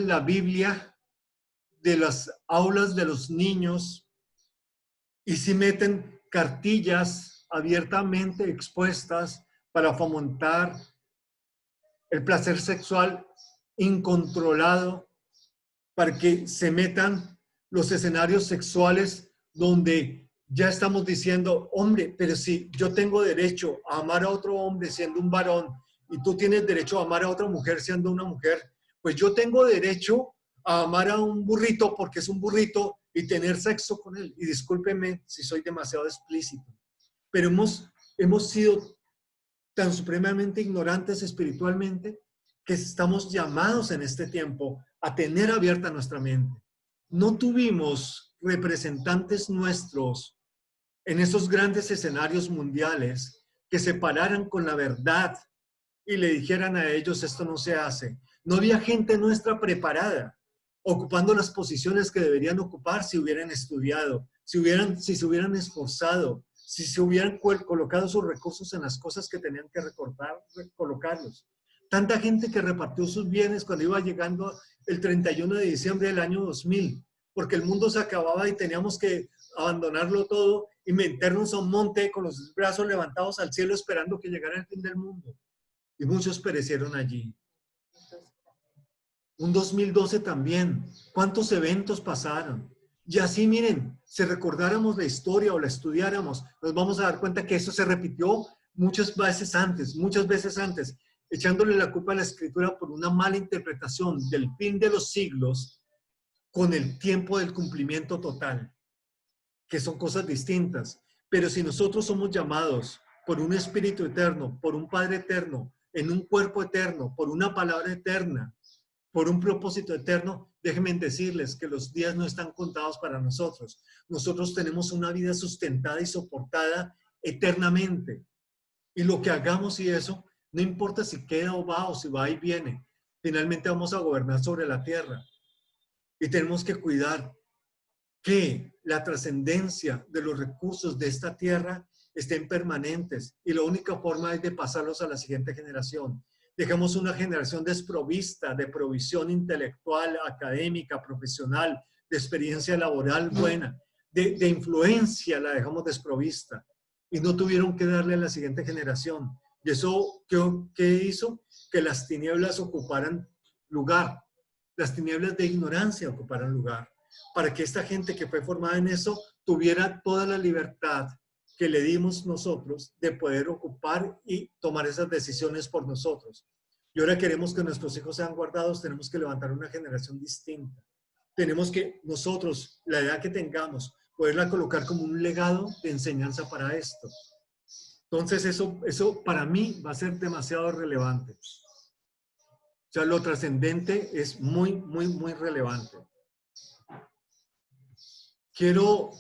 la Biblia de las aulas de los niños y si meten cartillas abiertamente expuestas para fomentar el placer sexual incontrolado, para que se metan los escenarios sexuales donde ya estamos diciendo, hombre, pero si yo tengo derecho a amar a otro hombre siendo un varón y tú tienes derecho a amar a otra mujer siendo una mujer, pues yo tengo derecho a amar a un burrito porque es un burrito y tener sexo con él. Y discúlpenme si soy demasiado explícito, pero hemos sido tan supremamente ignorantes espiritualmente que estamos llamados en este tiempo a tener abierta nuestra mente. No tuvimos representantes nuestros en esos grandes escenarios mundiales que se pararan con la verdad y le dijeran a ellos, esto no se hace. No había gente nuestra preparada, ocupando las posiciones que deberían ocupar si hubieran estudiado, si se hubieran esforzado, si se hubieran colocado sus recursos en las cosas que tenían que colocarlos. Tanta gente que repartió sus bienes cuando iba llegando el 31 de diciembre del año 2000, porque el mundo se acababa y teníamos que abandonarlo todo y meternos a un monte con los brazos levantados al cielo esperando que llegara el fin del mundo. Y muchos perecieron allí. Un 2012 también. ¿Cuántos eventos pasaron? Y así, miren, si recordáramos la historia o la estudiáramos, nos vamos a dar cuenta que eso se repitió muchas veces antes. echándole la culpa a la Escritura por una mala interpretación del fin de los siglos con el tiempo del cumplimiento total, que son cosas distintas. Pero si nosotros somos llamados por un Espíritu eterno, por un Padre eterno, en un cuerpo eterno, por una palabra eterna, por un propósito eterno, déjenme decirles que los días no están contados para nosotros. Nosotros tenemos una vida sustentada y soportada eternamente. Y lo que hagamos y eso, no importa si queda o va o si va y viene, finalmente vamos a gobernar sobre la tierra. Y tenemos que cuidar que la trascendencia de los recursos de esta tierra estén permanentes. Y la única forma es de pasarlos a la siguiente generación. Dejamos una generación desprovista de provisión intelectual, académica, profesional, de experiencia laboral buena, de influencia la dejamos desprovista. Y no tuvieron que darle a la siguiente generación. Y eso, ¿qué hizo? Que las tinieblas ocuparan lugar. Las tinieblas de ignorancia ocuparan lugar. Para que esta gente que fue formada en eso tuviera toda la libertad que le dimos nosotros de poder ocupar y tomar esas decisiones por nosotros. Y ahora queremos que nuestros hijos sean guardados, tenemos que levantar una generación distinta. Tenemos que nosotros, la edad que tengamos, poderla colocar como un legado de enseñanza para esto. Entonces eso para mí va a ser demasiado relevante. O sea, lo trascendente es muy, muy, muy relevante. Quiero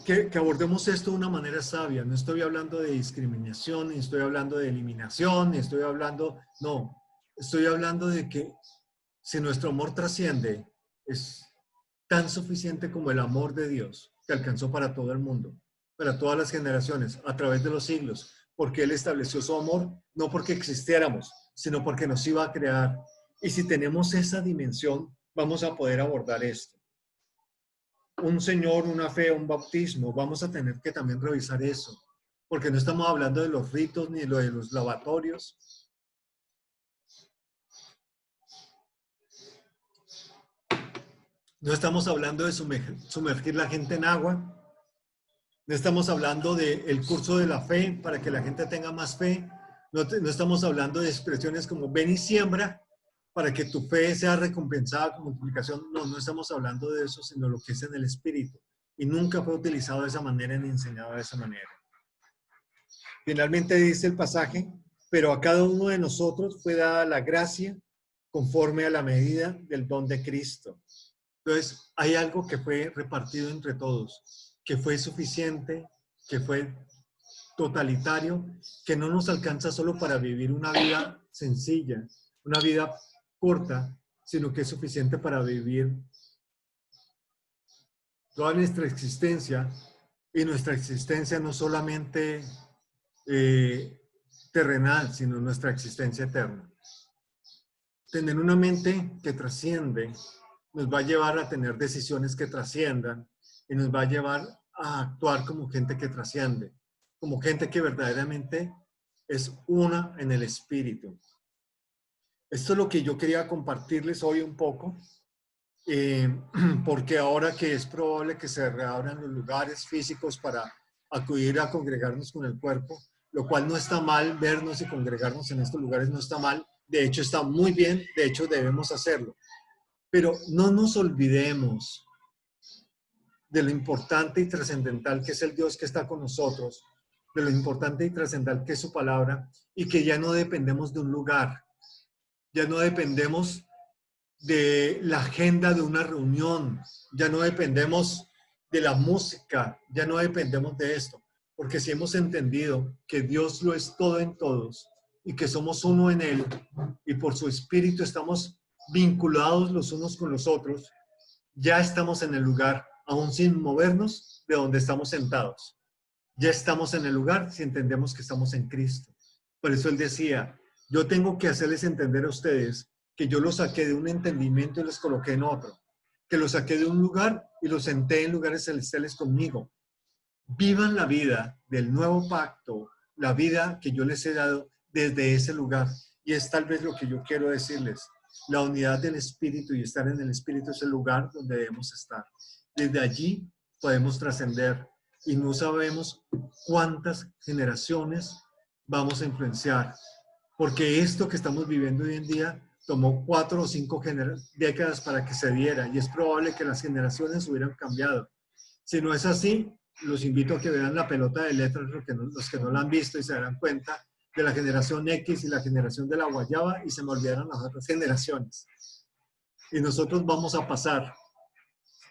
que abordemos esto de una manera sabia. No estoy hablando de discriminación, ni estoy hablando de eliminación, ni estoy hablando, no. Estoy hablando de que si nuestro amor trasciende, es tan suficiente como el amor de Dios que alcanzó para todo el mundo, para todas las generaciones, a través de los siglos, porque Él estableció su amor, no porque existiéramos, sino porque nos iba a crear. Y si tenemos esa dimensión, vamos a poder abordar esto. Un Señor, una fe, un bautismo, vamos a tener que también revisar eso, porque no estamos hablando de los ritos ni de los lavatorios. No estamos hablando de sumergir la gente en agua. No estamos hablando del curso de la fe para que la gente tenga más fe. No estamos hablando de expresiones como ven y siembra para que tu fe sea recompensada con multiplicación. No estamos hablando de eso, sino lo que es en el Espíritu. Y nunca fue utilizado de esa manera ni enseñado de esa manera. Finalmente dice el pasaje, pero a cada uno de nosotros fue dada la gracia conforme a la medida del don de Cristo. Entonces, hay algo que fue repartido entre todos, que fue suficiente, que fue totalitario, que no nos alcanza solo para vivir una vida sencilla, una vida corta, sino que es suficiente para vivir toda nuestra existencia, y nuestra existencia no solamente terrenal, sino nuestra existencia eterna. Tener una mente que trasciende nos va a llevar a tener decisiones que trasciendan y nos va a llevar a actuar como gente que trasciende, como gente que verdaderamente es una en el Espíritu. Esto es lo que yo quería compartirles hoy un poco, porque ahora que es probable que se reabran los lugares físicos para acudir a congregarnos con el cuerpo, lo cual no está mal, vernos y congregarnos en estos lugares no está mal, de hecho está muy bien, de hecho debemos hacerlo. Pero no nos olvidemos de lo importante y trascendental que es el Dios que está con nosotros, de lo importante y trascendental que es su palabra, y que ya no dependemos de un lugar, ya no dependemos de la agenda de una reunión, ya no dependemos de la música, ya no dependemos de esto, porque si hemos entendido que Dios lo es todo en todos y que somos uno en Él y por su Espíritu estamos vinculados los unos con los otros, ya estamos en el lugar, aún sin movernos de donde estamos sentados. Ya estamos en el lugar si entendemos que estamos en Cristo. Por eso Él decía, yo tengo que hacerles entender a ustedes que yo los saqué de un entendimiento y los coloqué en otro, que los saqué de un lugar y los senté en lugares celestiales conmigo. Vivan la vida del nuevo pacto, la vida que yo les he dado desde ese lugar. Y es tal vez lo que yo quiero decirles. La unidad del Espíritu y estar en el Espíritu es el lugar donde debemos estar. Desde allí podemos trascender. y no sabemos cuántas generaciones vamos a influenciar. Porque esto que estamos viviendo hoy en día tomó 4 o 5 décadas para que se diera y es probable que las generaciones hubieran cambiado. Si no es así, los invito a que vean la pelota de letras, los que no la han visto y se darán cuenta de la generación X y la generación de la guayaba y se me olvidaron las otras generaciones. Y nosotros vamos a pasar,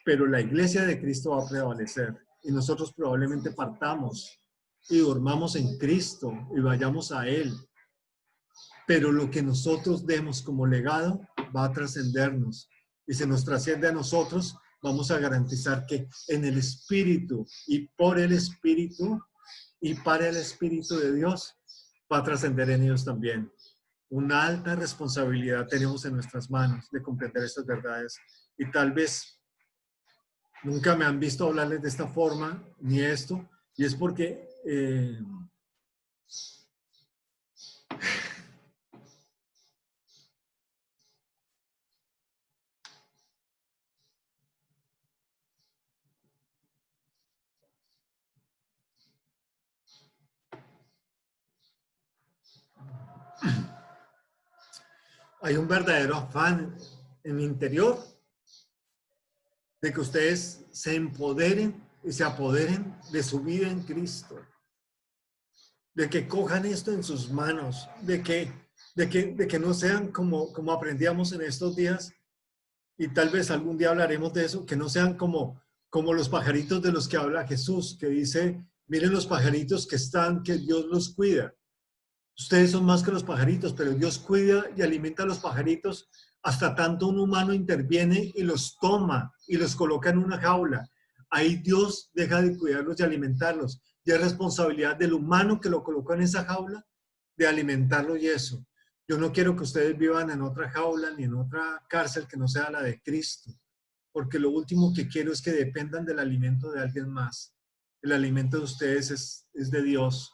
pero la iglesia de Cristo va a prevalecer y nosotros probablemente partamos y durmamos en Cristo y vayamos a Él. Pero lo que nosotros demos como legado va a trascendernos. Y si nos trasciende a nosotros, vamos a garantizar que en el Espíritu y por el Espíritu y para el Espíritu de Dios va a trascender en ellos también. Una alta responsabilidad tenemos en nuestras manos de comprender estas verdades. Y tal vez nunca me han visto hablarles de esta forma, ni esto, y es porque hay un verdadero afán en mi interior de que ustedes se empoderen y se apoderen de su vida en Cristo, de que cojan esto en sus manos, de que no sean como aprendíamos en estos días, y tal vez algún día hablaremos de eso, que no sean como los pajaritos de los que habla Jesús, que dice, miren los pajaritos que están, que Dios los cuida. Ustedes son más que los pajaritos, pero Dios cuida y alimenta a los pajaritos hasta tanto un humano interviene y los toma y los coloca en una jaula. Ahí Dios deja de cuidarlos y alimentarlos. Y es responsabilidad del humano que lo colocó en esa jaula de alimentarlo y eso. Yo no quiero que ustedes vivan en otra jaula ni en otra cárcel que no sea la de Cristo, porque lo último que quiero es que dependan del alimento de alguien más. El alimento de ustedes es de Dios.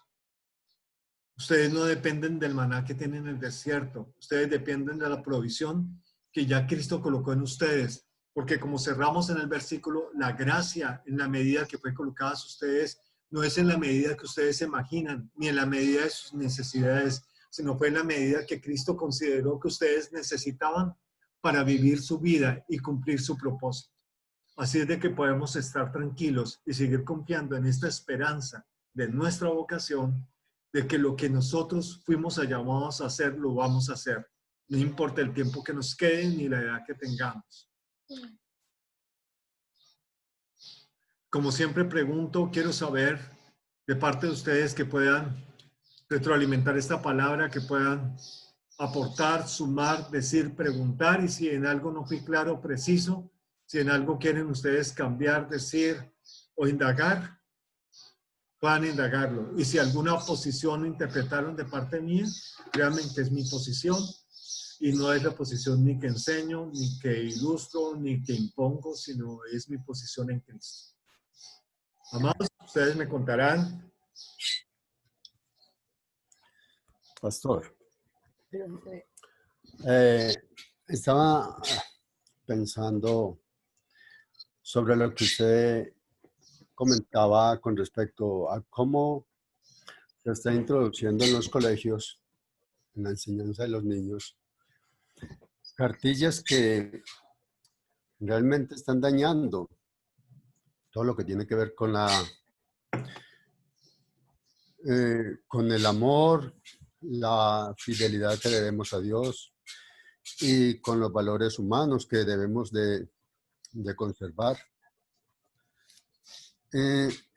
Ustedes no dependen del maná que tienen en el desierto. Ustedes dependen de la provisión que ya Cristo colocó en ustedes. Porque como cerramos en el versículo, la gracia en la medida que fue colocada a ustedes no es en la medida que ustedes se imaginan, ni en la medida de sus necesidades, sino fue en la medida que Cristo consideró que ustedes necesitaban para vivir su vida y cumplir su propósito. Así es de que podemos estar tranquilos y seguir confiando en esta esperanza de nuestra vocación, de que lo que nosotros fuimos llamados a hacer, lo vamos a hacer. No importa el tiempo que nos quede ni la edad que tengamos. Como siempre pregunto, quiero saber de parte de ustedes que puedan retroalimentar esta palabra, que puedan aportar, sumar, decir, preguntar, y si en algo no fui claro, preciso, si en algo quieren ustedes cambiar, decir o indagar, puedan indagarlo. Y si alguna posición interpretaron de parte mía, créanme que es mi posición y no es la posición ni que enseño, ni que ilustro, ni que impongo, sino es mi posición en Cristo. Amados, ustedes me contarán. Pastor, estaba pensando sobre lo que usted comentaba con respecto a cómo se está introduciendo en los colegios, en la enseñanza de los niños, cartillas que realmente están dañando todo lo que tiene que ver con con el amor, la fidelidad que debemos a Dios y con los valores humanos que debemos de conservar.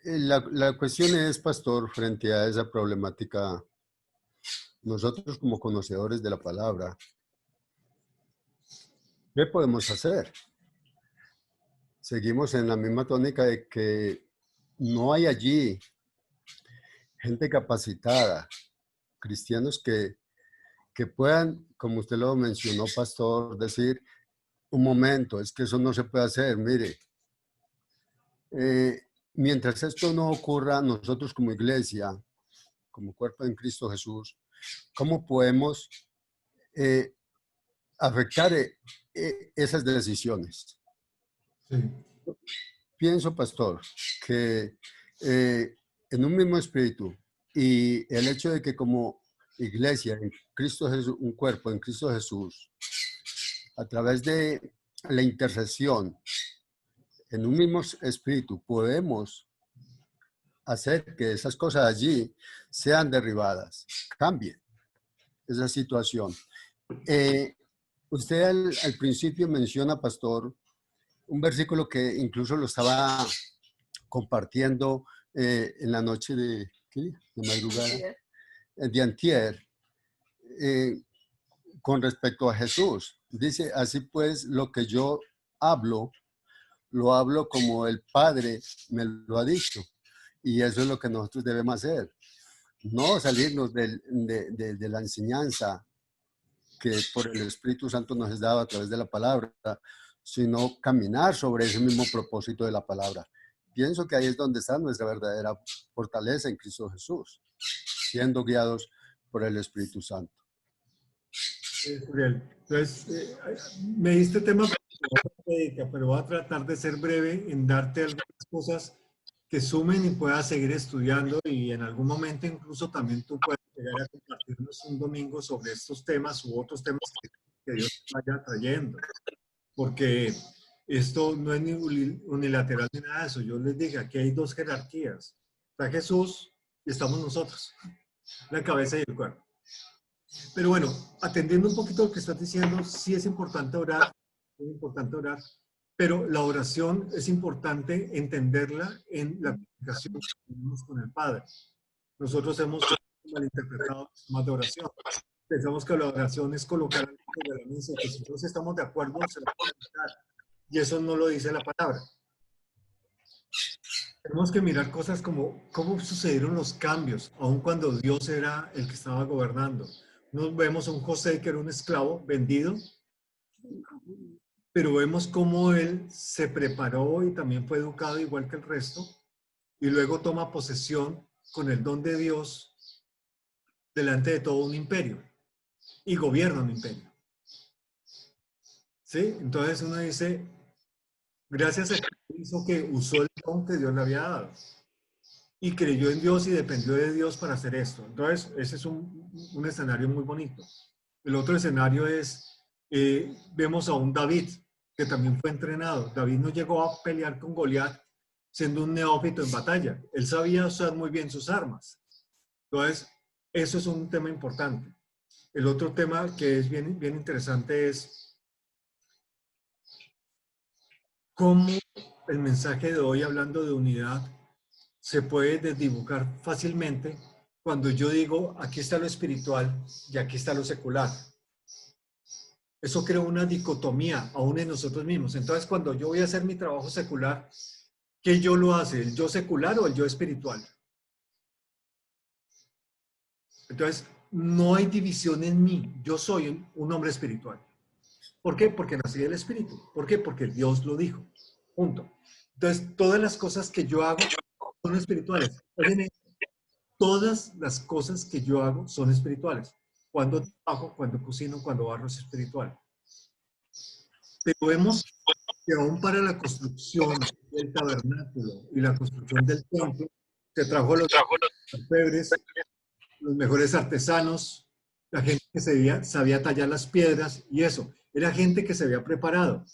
La cuestión es, pastor, frente a esa problemática, nosotros como conocedores de la palabra, ¿qué podemos hacer? Seguimos en la misma tónica de que no hay allí gente capacitada, cristianos que puedan, como usted lo mencionó, pastor, decir, un momento, es que eso no se puede hacer, mire. Mientras esto no ocurra, nosotros como iglesia, como cuerpo en Cristo Jesús, ¿cómo podemos afectar esas decisiones? Sí. Pienso, pastor, que en un mismo espíritu. Y el hecho de que como iglesia, en Cristo Jesús, un cuerpo en Cristo Jesús, a través de la intercesión, en un mismo espíritu, podemos hacer que esas cosas allí sean derribadas, cambien esa situación. Usted al principio menciona, pastor, un versículo que incluso lo estaba compartiendo en la noche de madrugada, de antier, con respecto a Jesús. Dice, así pues, lo que yo hablo, lo hablo como el Padre me lo ha dicho. Y eso es lo que nosotros debemos hacer. No salirnos de la enseñanza que por el Espíritu Santo nos es dado a través de la palabra, sino caminar sobre ese mismo propósito de la palabra. Pienso que ahí es donde está nuestra verdadera fortaleza en Cristo Jesús, siendo guiados por el Espíritu Santo. Uriel. Entonces, me diste tema, pero voy a tratar de ser breve en darte algunas cosas que sumen y puedas seguir estudiando, y en algún momento incluso también tú puedes llegar a compartirnos un domingo sobre estos temas u otros temas que Dios vaya trayendo. Porque esto no es ni unilateral ni nada de eso. Yo les dije, aquí hay dos jerarquías. Está Jesús y estamos nosotros, la cabeza y el cuerpo. Pero bueno, atendiendo un poquito lo que estás diciendo, sí es importante orar, pero la oración es importante entenderla en la comunicación que tenemos con el Padre. Nosotros hemos malinterpretado más de oración. Pensamos que la oración es colocar algo de la mesa, que si todos estamos de acuerdo, se la puede dar. Y eso no lo dice la palabra. Tenemos que mirar cosas como cómo sucedieron los cambios, aun cuando Dios era el que estaba gobernando. Nos vemos a un José que era un esclavo vendido, pero vemos cómo él se preparó y también fue educado igual que el resto, y luego toma posesión con el don de Dios delante de todo un imperio y gobierna un imperio. ¿Sí? Entonces uno dice, gracias a que hizo que usó el don que Dios le había dado y creyó en Dios y dependió de Dios para hacer esto. Entonces ese es un escenario muy bonito. El otro escenario es, vemos a un David que también fue entrenado. David no llegó a pelear con Goliat siendo un neófito en batalla. Él sabía usar muy bien sus armas. Entonces, eso es un tema importante. El otro tema que es bien interesante es cómo el mensaje de hoy, hablando de unidad, se puede desdibujar fácilmente cuando yo digo, aquí está lo espiritual y aquí está lo secular. Eso crea una dicotomía aún en nosotros mismos. Entonces, cuando yo voy a hacer mi trabajo secular, ¿qué yo lo hace? ¿El yo secular o el yo espiritual? Entonces, no hay división en mí. Yo soy un hombre espiritual. ¿Por qué? Porque nací del Espíritu. ¿Por qué? Porque Dios lo dijo. Punto. Entonces, todas las cosas que yo hago son espirituales. Oigan, todas las cosas que yo hago son espirituales. Cuando trabajo, cuando cocino, cuando barro es espiritual. Pero vemos que aún para la construcción del tabernáculo y la construcción del templo, se trajo los orfebres, los mejores artesanos, la gente que sabía tallar las piedras y eso. Era gente que se había preparado.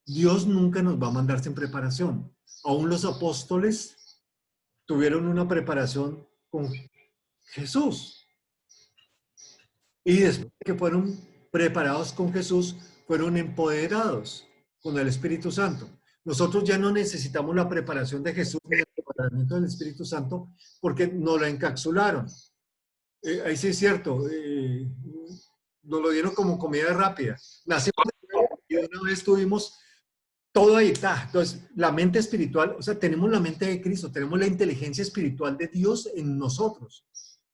Dios nunca nos va a mandar sin preparación. Aún los apóstoles tuvieron una preparación con Jesús. Y después de que fueron preparados con Jesús, fueron empoderados con el Espíritu Santo. Nosotros ya no necesitamos la preparación de Jesús ni el preparamiento del Espíritu Santo porque nos la encapsularon. Ahí sí es cierto, nos lo dieron como comida rápida. Nacimos y una vez tuvimos todo ahí está. Entonces, la mente espiritual, o sea, tenemos la mente de Cristo, tenemos la inteligencia espiritual de Dios en nosotros,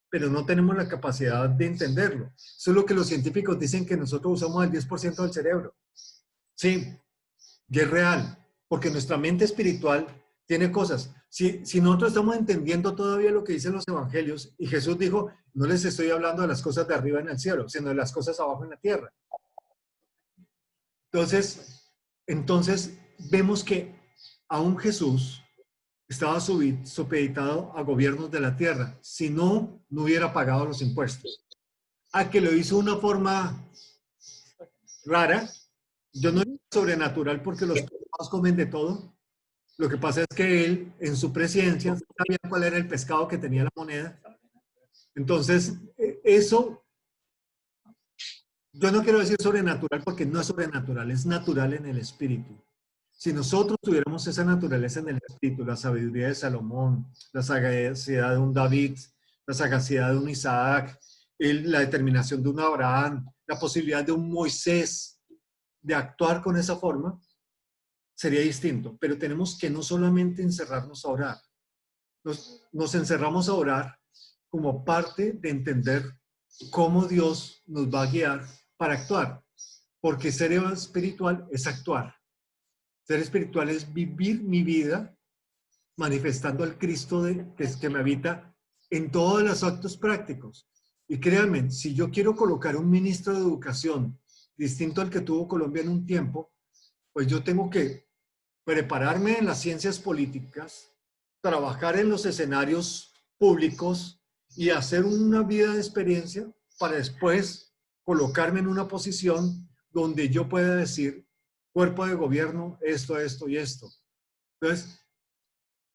pero no tenemos la capacidad de entenderlo. Eso es lo que los científicos dicen, que nosotros usamos el 10% del cerebro. Sí, y es real, porque nuestra mente espiritual tiene cosas. Si nosotros estamos entendiendo todavía lo que dicen los evangelios, y Jesús dijo, no les estoy hablando de las cosas de arriba en el cielo, sino de las cosas abajo en la tierra. Entonces vemos que aún Jesús estaba supeditado a gobiernos de la tierra. Si no, no hubiera pagado los impuestos. A que lo hizo de una forma rara. Yo no digo sobrenatural porque los pescados comen de todo. Lo que pasa es que él, en su presencia, sabía cuál era el pescado que tenía la moneda. Entonces, eso, yo no quiero decir sobrenatural porque no es sobrenatural, es natural en el espíritu. Si nosotros tuviéramos esa naturaleza en el espíritu, la sabiduría de Salomón, la sagacidad de un David, la sagacidad de un Isaac, la determinación de un Abraham, la posibilidad de un Moisés de actuar con esa forma, sería distinto. Pero tenemos que no solamente encerrarnos a orar, nos encerramos a orar como parte de entender cómo Dios nos va a guiar para actuar, porque ser espiritual es actuar. Ser espiritual es vivir mi vida manifestando al Cristo que me habita en todos los actos prácticos. Y créanme, si yo quiero colocar un ministro de educación distinto al que tuvo Colombia en un tiempo, pues yo tengo que prepararme en las ciencias políticas, trabajar en los escenarios públicos y hacer una vida de experiencia para después colocarme en una posición donde yo pueda decir, cuerpo de gobierno, esto, esto y esto. Entonces,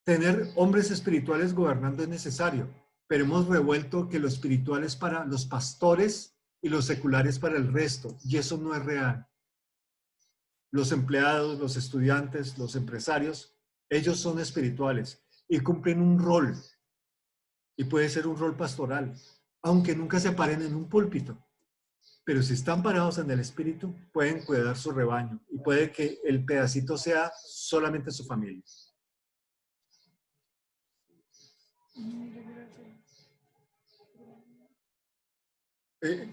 tener hombres espirituales gobernando es necesario, pero hemos revuelto que lo espiritual es para los pastores y lo secular es para el resto, y eso no es real. Los empleados, los estudiantes, los empresarios, ellos son espirituales y cumplen un rol, y puede ser un rol pastoral, aunque nunca se paren en un púlpito. Pero si están parados en el espíritu, pueden cuidar su rebaño y puede que el pedacito sea solamente su familia.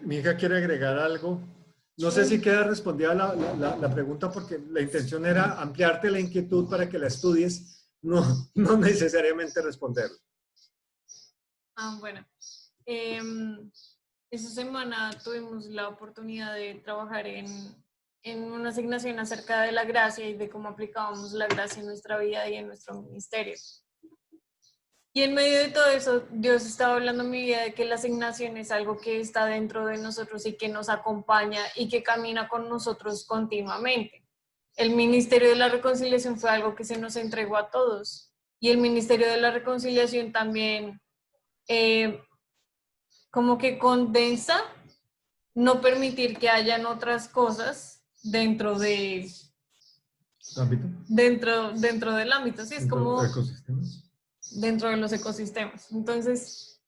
Mi hija quiere agregar algo. No sé si queda respondida la pregunta porque la intención era ampliarte la inquietud para que la estudies, no necesariamente responderla. Bueno. Esta semana tuvimos la oportunidad de trabajar en una asignación acerca de la gracia y de cómo aplicábamos la gracia en nuestra vida y en nuestro ministerio. Y en medio de todo eso, Dios estaba hablando en mi vida de que la asignación es algo que está dentro de nosotros y que nos acompaña y que camina con nosotros continuamente. El ministerio de la reconciliación fue algo que se nos entregó a todos. Y el ministerio de la reconciliación también como que condensa no permitir que hayan otras cosas dentro del ámbito, sí, es como ecosistemas. Dentro de los ecosistemas. Entonces,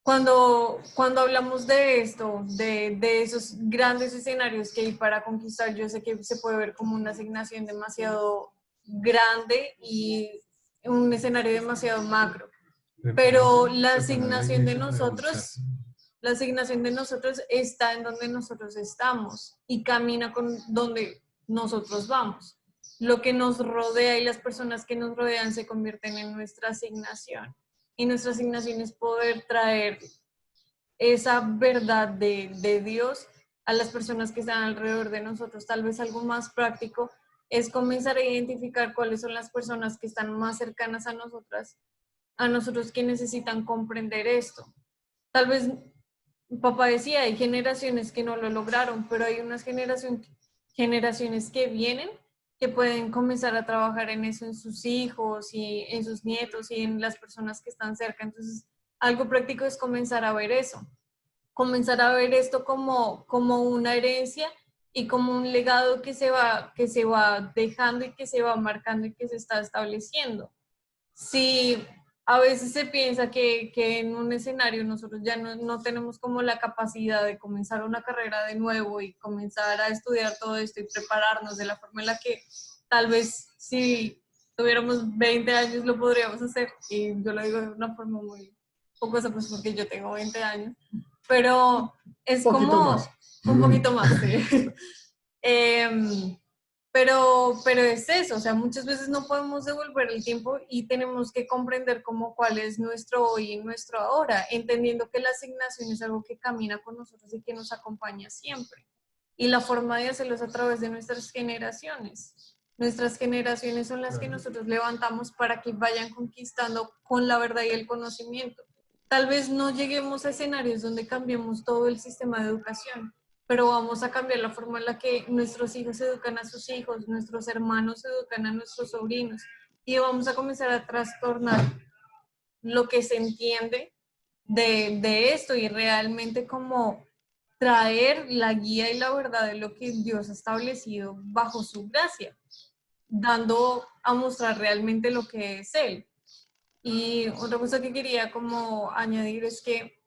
cuando hablamos de esto, de esos grandes escenarios que hay para conquistar, yo sé que se puede ver como una asignación demasiado grande y un escenario demasiado macro, pero la asignación de nosotros está en donde nosotros estamos y camina con donde nosotros vamos. Lo que nos rodea y las personas que nos rodean se convierten en nuestra asignación. Y nuestra asignación es poder traer esa verdad de Dios a las personas que están alrededor de nosotros. Tal vez algo más práctico es comenzar a identificar cuáles son las personas que están más cercanas a nosotros que necesitan comprender esto. Tal vez, papá decía, hay generaciones que no lo lograron, pero hay unas generaciones que vienen que pueden comenzar a trabajar en eso en sus hijos y en sus nietos y en las personas que están cerca. Entonces, algo práctico es comenzar a ver eso, comenzar a ver esto como una herencia y como un legado que se va dejando y que se va marcando y que se está estableciendo. Si a veces se piensa que en un escenario nosotros ya no tenemos como la capacidad de comenzar una carrera de nuevo y comenzar a estudiar todo esto y prepararnos de la forma en la que tal vez si tuviéramos 20 años lo podríamos hacer. Y yo lo digo de una forma muy poco, pues porque yo tengo 20 años, pero es como un poquito más, sí. Pero es eso, o sea, muchas veces no podemos devolver el tiempo y tenemos que comprender cuál es nuestro hoy y nuestro ahora, entendiendo que la asignación es algo que camina con nosotros y que nos acompaña siempre. Y la forma de hacerlo es a través de nuestras generaciones. Nuestras generaciones son las que nosotros levantamos para que vayan conquistando con la verdad y el conocimiento. Tal vez no lleguemos a escenarios donde cambiemos todo el sistema de educación, pero vamos a cambiar la forma en la que nuestros hijos educan a sus hijos, nuestros hermanos educan a nuestros sobrinos, y vamos a comenzar a trastornar lo que se entiende de esto y realmente como traer la guía y la verdad de lo que Dios ha establecido bajo su gracia, dando a mostrar realmente lo que es Él. Y otra cosa que quería como añadir es que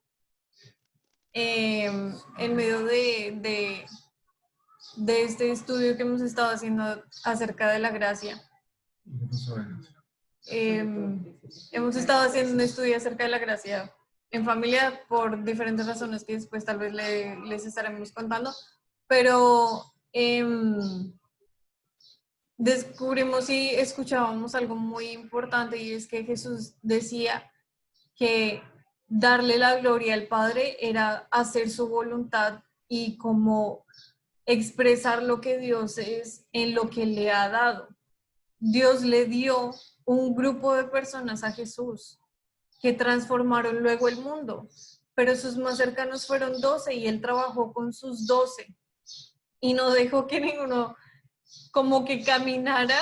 en medio de este estudio que hemos estado haciendo acerca de la gracia, hemos estado haciendo un estudio acerca de la gracia en familia por diferentes razones que después tal vez les estaremos contando, pero descubrimos y escuchábamos algo muy importante, y es que Jesús decía que darle la gloria al Padre era hacer su voluntad y como expresar lo que Dios es en lo que le ha dado. Dios le dio un grupo de personas a Jesús que transformaron luego el mundo, pero sus más cercanos fueron 12 y él trabajó con sus 12 y no dejó que ninguno como que caminara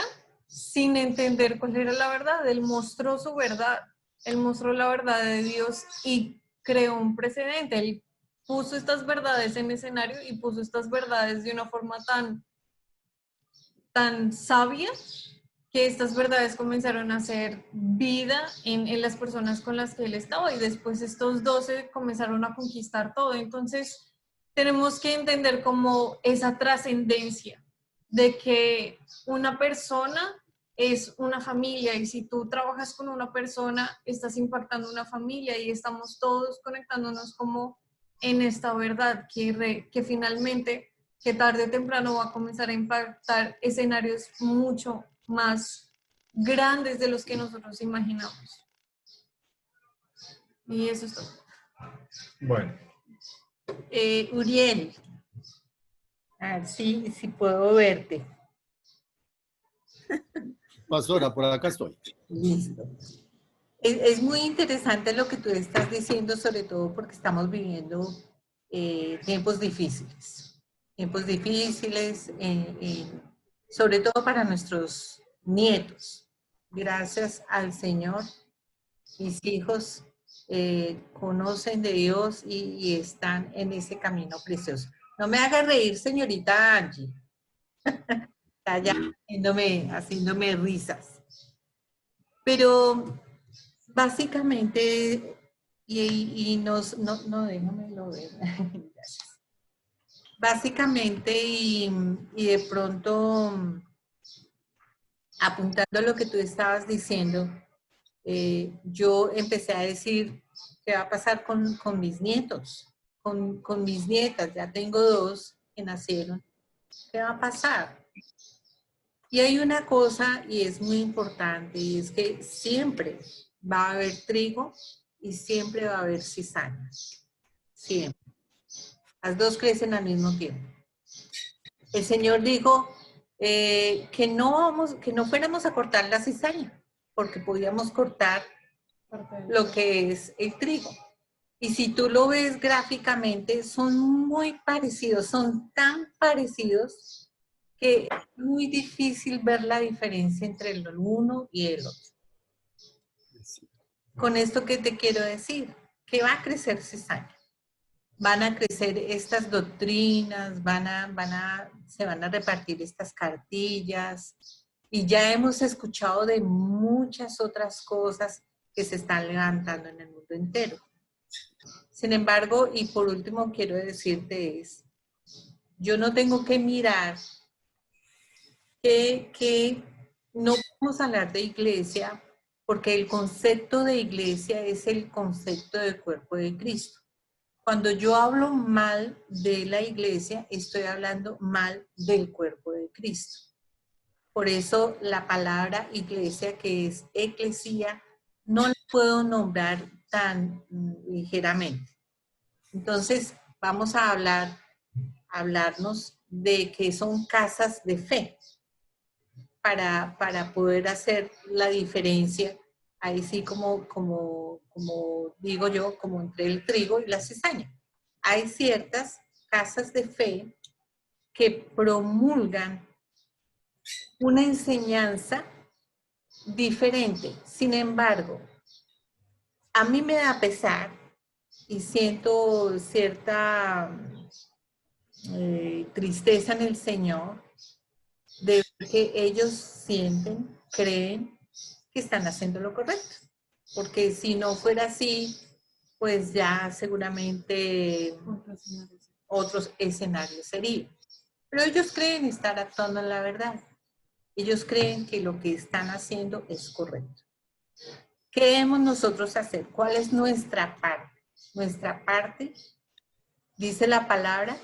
sin entender cuál era la verdad. Él mostró su verdad, él mostró la verdad de Dios y creó un precedente. Él puso estas verdades en escenario y puso estas verdades de una forma tan sabia que estas verdades comenzaron a hacer vida en las personas con las que él estaba, y después estos 12 comenzaron a conquistar todo. Entonces tenemos que entender como esa trascendencia de que una persona es una familia, y si tú trabajas con una persona, estás impactando una familia y estamos todos conectándonos como en esta verdad que finalmente, que tarde o temprano va a comenzar a impactar escenarios mucho más grandes de los que nosotros imaginamos. Y eso es todo. Bueno. Uriel, a ver si puedo verte. Pastora, por acá estoy. Listo. Es muy interesante lo que tú estás diciendo, sobre todo porque estamos viviendo tiempos difíciles. Tiempos difíciles, sobre todo para nuestros nietos. Gracias al Señor, mis hijos conocen de Dios y están en ese camino precioso. No me haga reír, señorita Angie. Está ya haciéndome risas. Pero básicamente, no, déjame lo ver. Gracias. Básicamente, y de pronto, apuntando a lo que tú estabas diciendo, yo empecé a decir, ¿qué va a pasar con mis nietos? Con mis nietas, ya tengo 2 que nacieron. ¿Qué va a pasar? Y hay una cosa, y es muy importante, y es que siempre va a haber trigo y siempre va a haber cizaña. Siempre. Las 2 crecen al mismo tiempo. El Señor dijo que no fuéramos a cortar la cizaña, porque podíamos cortar lo que es el trigo. Y si tú lo ves gráficamente, son muy parecidos, son tan parecidos que es muy difícil ver la diferencia entre el uno y el otro. Con esto, ¿qué te quiero decir? Que va a crecer cizaña. Van a crecer estas doctrinas, se van a repartir estas cartillas, y ya hemos escuchado de muchas otras cosas que se están levantando en el mundo entero. Sin embargo, y por último quiero decirte yo no tengo que mirar que no podemos hablar de iglesia, porque el concepto de iglesia es el concepto del cuerpo de Cristo. Cuando yo hablo mal de la iglesia, estoy hablando mal del cuerpo de Cristo. Por eso la palabra iglesia, que es eclesía, no la puedo nombrar tan ligeramente. Entonces, vamos a hablarnos de que son casas de fe. para poder hacer la diferencia, ahí sí como digo yo, como entre el trigo y la cizaña. Hay ciertas casas de fe que promulgan una enseñanza diferente. Sin embargo, a mí me da pesar y siento cierta tristeza en el Señor de que ellos sienten, creen que están haciendo lo correcto. Porque si no fuera así, pues ya seguramente otros escenarios serían. Pero ellos creen estar actuando en la verdad. Ellos creen que lo que están haciendo es correcto. ¿Qué debemos nosotros hacer? ¿Cuál es nuestra parte? Nuestra parte, dice la palabra,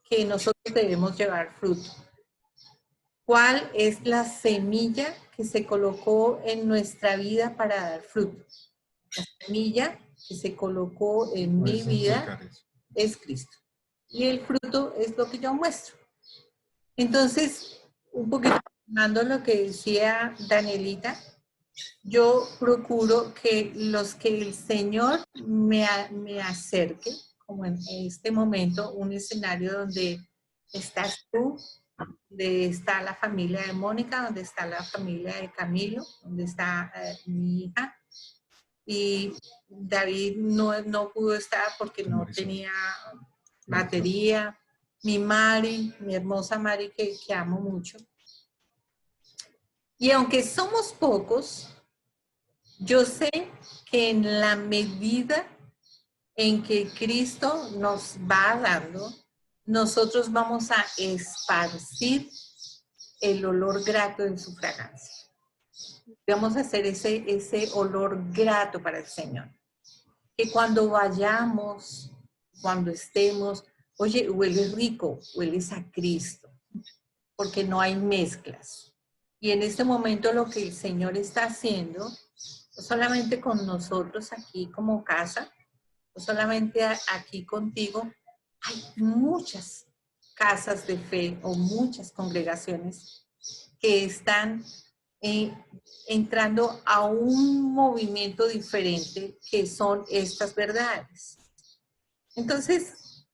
que nosotros debemos llevar fruto. ¿Cuál es la semilla que se colocó en nuestra vida para dar fruto? La semilla que se colocó en mi vida es Cristo. Y el fruto es lo que yo muestro. Entonces, un poquito tomando lo que decía Danielita, yo procuro que los que el Señor me acerque, como en este momento, un escenario donde estás tú, donde está la familia de Mónica, donde está la familia de Camilo, donde está mi hija. Y David no pudo estar porque no tenía batería. Mi Mari, mi hermosa Mari, que amo mucho. Y aunque somos pocos, yo sé que en la medida en que Cristo nos va dando, nosotros vamos a esparcir el olor grato de su fragancia. Vamos a hacer ese olor grato para el Señor. Que cuando vayamos, cuando estemos, oye, hueles rico, hueles a Cristo, porque no hay mezclas. Y en este momento lo que el Señor está haciendo, no solamente con nosotros aquí como casa, no solamente aquí contigo, hay muchas casas de fe o muchas congregaciones que están entrando a un movimiento diferente que son estas verdades. Entonces,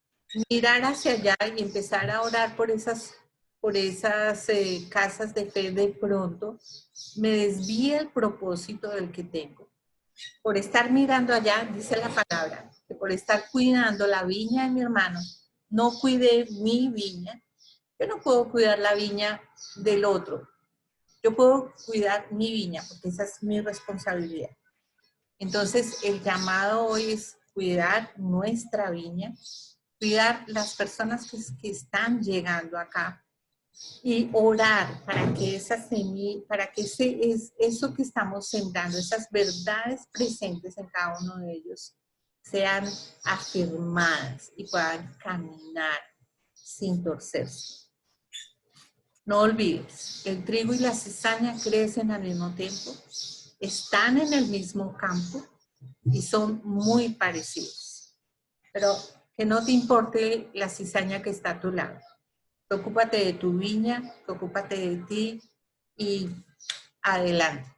mirar hacia allá y empezar a orar por esas casas de fe de pronto, me desvía el propósito del que tengo. Por estar mirando allá, dice la palabra, que por estar cuidando la viña de mi hermano, no cuidé mi viña. Yo no puedo cuidar la viña del otro. Yo puedo cuidar mi viña, porque esa es mi responsabilidad. Entonces, el llamado hoy es cuidar nuestra viña, cuidar las personas que están llegando acá y orar para que esa semilla, para que eso que estamos sembrando, esas verdades presentes en cada uno de ellos, sean afirmadas y puedan caminar sin torcerse. No olvides, el trigo y la cizaña crecen al mismo tiempo, están en el mismo campo y son muy parecidos. Pero que no te importe la cizaña que está a tu lado. Ocúpate de tu viña, ocúpate de ti y adelante.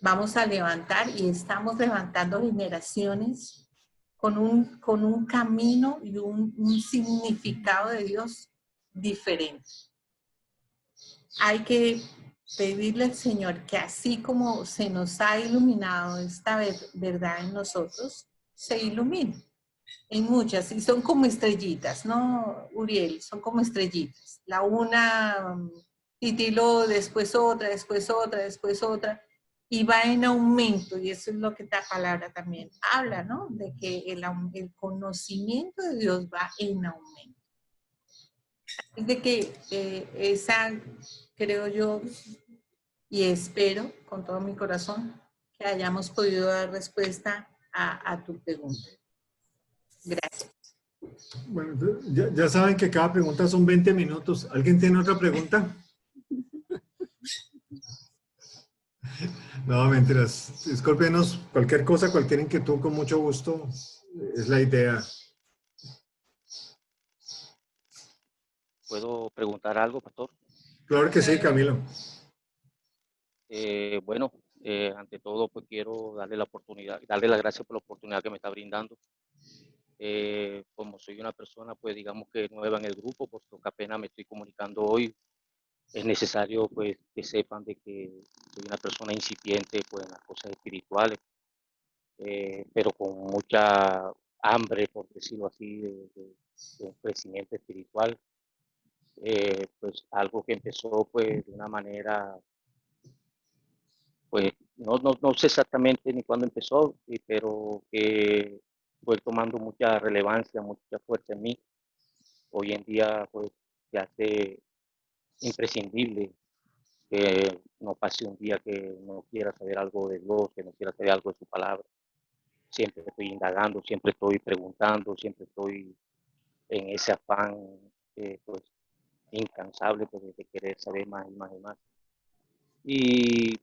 Vamos a levantar y estamos levantando generaciones con un camino y un significado de Dios diferente. Hay que pedirle al Señor que así como se nos ha iluminado esta verdad en nosotros, se ilumine en muchas, y son como estrellitas, ¿no, Uriel? Son como estrellitas. La una titiló, después otra, después otra, después otra, y va en aumento, y eso es lo que esta palabra también habla, ¿no? De que el conocimiento de Dios va en aumento. Es de que esa, creo yo, y espero con todo mi corazón que hayamos podido dar respuesta a tu pregunta. Gracias. Bueno, ya saben que cada pregunta son 20 minutos. ¿Alguien tiene otra pregunta? No, mentiras. Escorpionos, cualquier cosa, cualquier inquietud, con mucho gusto, es la idea. ¿Puedo preguntar algo, pastor? Claro que sí, Camilo. Bueno, ante todo, pues quiero darle la oportunidad, darle las gracias por la oportunidad que me está brindando. Como soy una persona, pues digamos que nueva en el grupo, puesto que apenas me estoy comunicando hoy, es necesario pues que sepan de que soy una persona incipiente pues en las cosas espirituales, pero con mucha hambre, por decirlo así, de un crecimiento espiritual. Pues algo que empezó pues de una manera, pues no sé exactamente ni cuándo empezó, pero que fue tomando mucha relevancia, mucha fuerza en mí. Hoy en día pues se hace imprescindible que no pase un día que no quiera saber algo de Dios, que no quiera saber algo de su palabra. Siempre estoy indagando, siempre estoy preguntando, siempre estoy en ese afán pues incansable pues, de querer saber más y más y más. Y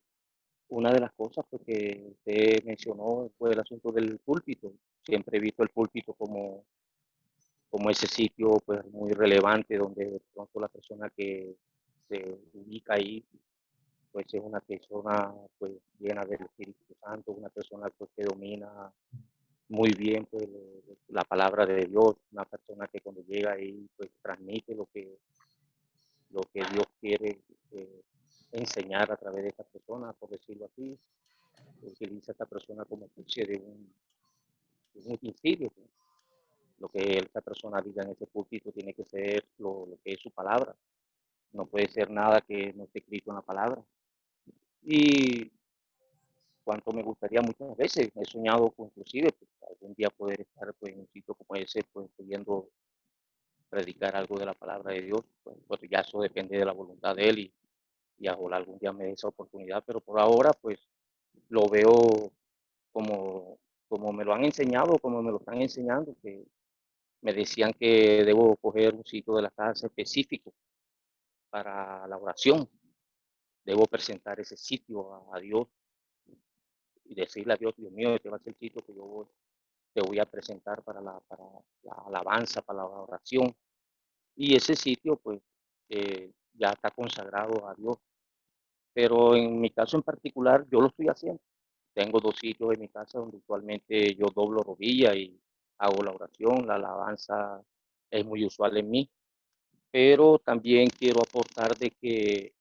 una de las cosas pues, que usted mencionó fue el asunto del púlpito. Siempre he visto el púlpito como ese sitio pues, muy relevante donde de pronto la persona que se ubica ahí pues es una persona pues llena del Espíritu Santo, una persona pues que domina muy bien pues la palabra de Dios, una persona que cuando llega ahí pues transmite lo que Dios quiere eh, enseñar a través de esta persona, por decirlo así. Utiliza a esta persona como especie de un utensilio, pues. Lo que esta persona diga en ese púlpito tiene que ser lo que es su palabra, no puede ser nada que no esté escrito en la palabra. Y cuanto me gustaría muchas veces, he soñado con, inclusive pues, algún día poder estar pues, en un sitio como ese, pues pudiendo predicar algo de la palabra de Dios, pues ya eso depende de la voluntad de Él y ojalá algún día me dé esa oportunidad, pero por ahora pues lo veo como, como me lo han enseñado, como me lo están enseñando, que me decían que debo coger un sitio de la casa específico para la oración, debo presentar ese sitio a Dios y decirle a Dios, Dios mío, este va a ser el sitio que yo te voy a presentar para la alabanza, para la oración. Y ese sitio, pues, ya está consagrado a Dios. Pero en mi caso en particular, yo lo estoy haciendo. Tengo 2 sitios en mi casa donde usualmente yo doblo rodilla y hago la oración, la alabanza es muy usual en mí. Pero también quiero aportar de que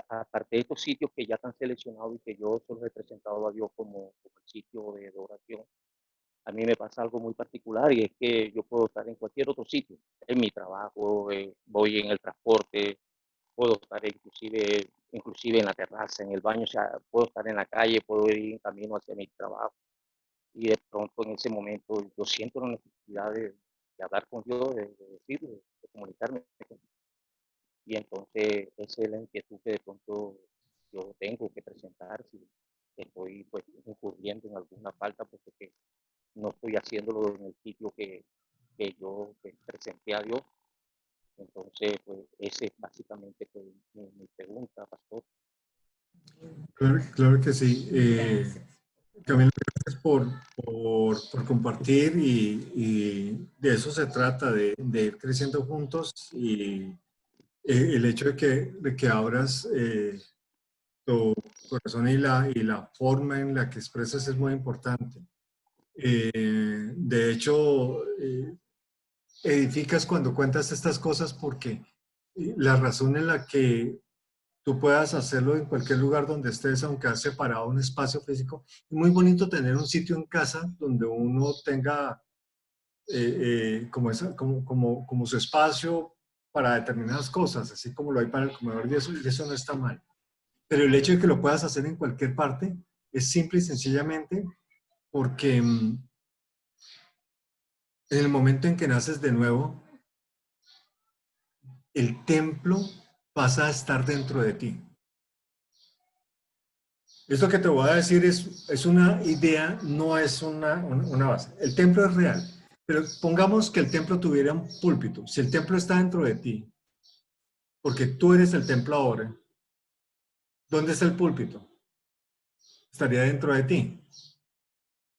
aparte de estos sitios que ya están seleccionados y que yo solo he presentado a Dios como el sitio de oración, a mí me pasa algo muy particular y es que yo puedo estar en cualquier otro sitio, en mi trabajo, voy en el transporte, puedo estar inclusive en la terraza, en el baño, o sea, puedo estar en la calle, puedo ir en camino hacia mi trabajo y de pronto en ese momento yo siento la necesidad de hablar con Dios, de decirle, de comunicarme con Él. Y entonces esa es la inquietud que de pronto yo tengo que presentar si estoy pues incurriendo en alguna falta, porque no estoy haciéndolo en el sitio que yo pues, presenté a Dios. Entonces, pues, ese es básicamente pues, mi pregunta, pastor. Claro, claro que sí. Gracias. Camilo, gracias por compartir y de eso se trata, de ir creciendo juntos y el hecho de que abras tu corazón y la forma en la que expresas es muy importante. De hecho, edificas cuando cuentas estas cosas porque la razón en la que tú puedas hacerlo en cualquier lugar donde estés, aunque has separado un espacio físico. Es muy bonito tener un sitio en casa donde uno tenga como su espacio para determinadas cosas, así como lo hay para el comedor y eso no está mal. Pero el hecho de que lo puedas hacer en cualquier parte es simple y sencillamente porque en el momento en que naces de nuevo, el templo pasa a estar dentro de ti. Esto que te voy a decir es una idea, no es una base. El templo es real, pero pongamos que el templo tuviera un púlpito. Si el templo está dentro de ti, porque tú eres el templo ahora, ¿dónde está el púlpito? Estaría dentro de ti.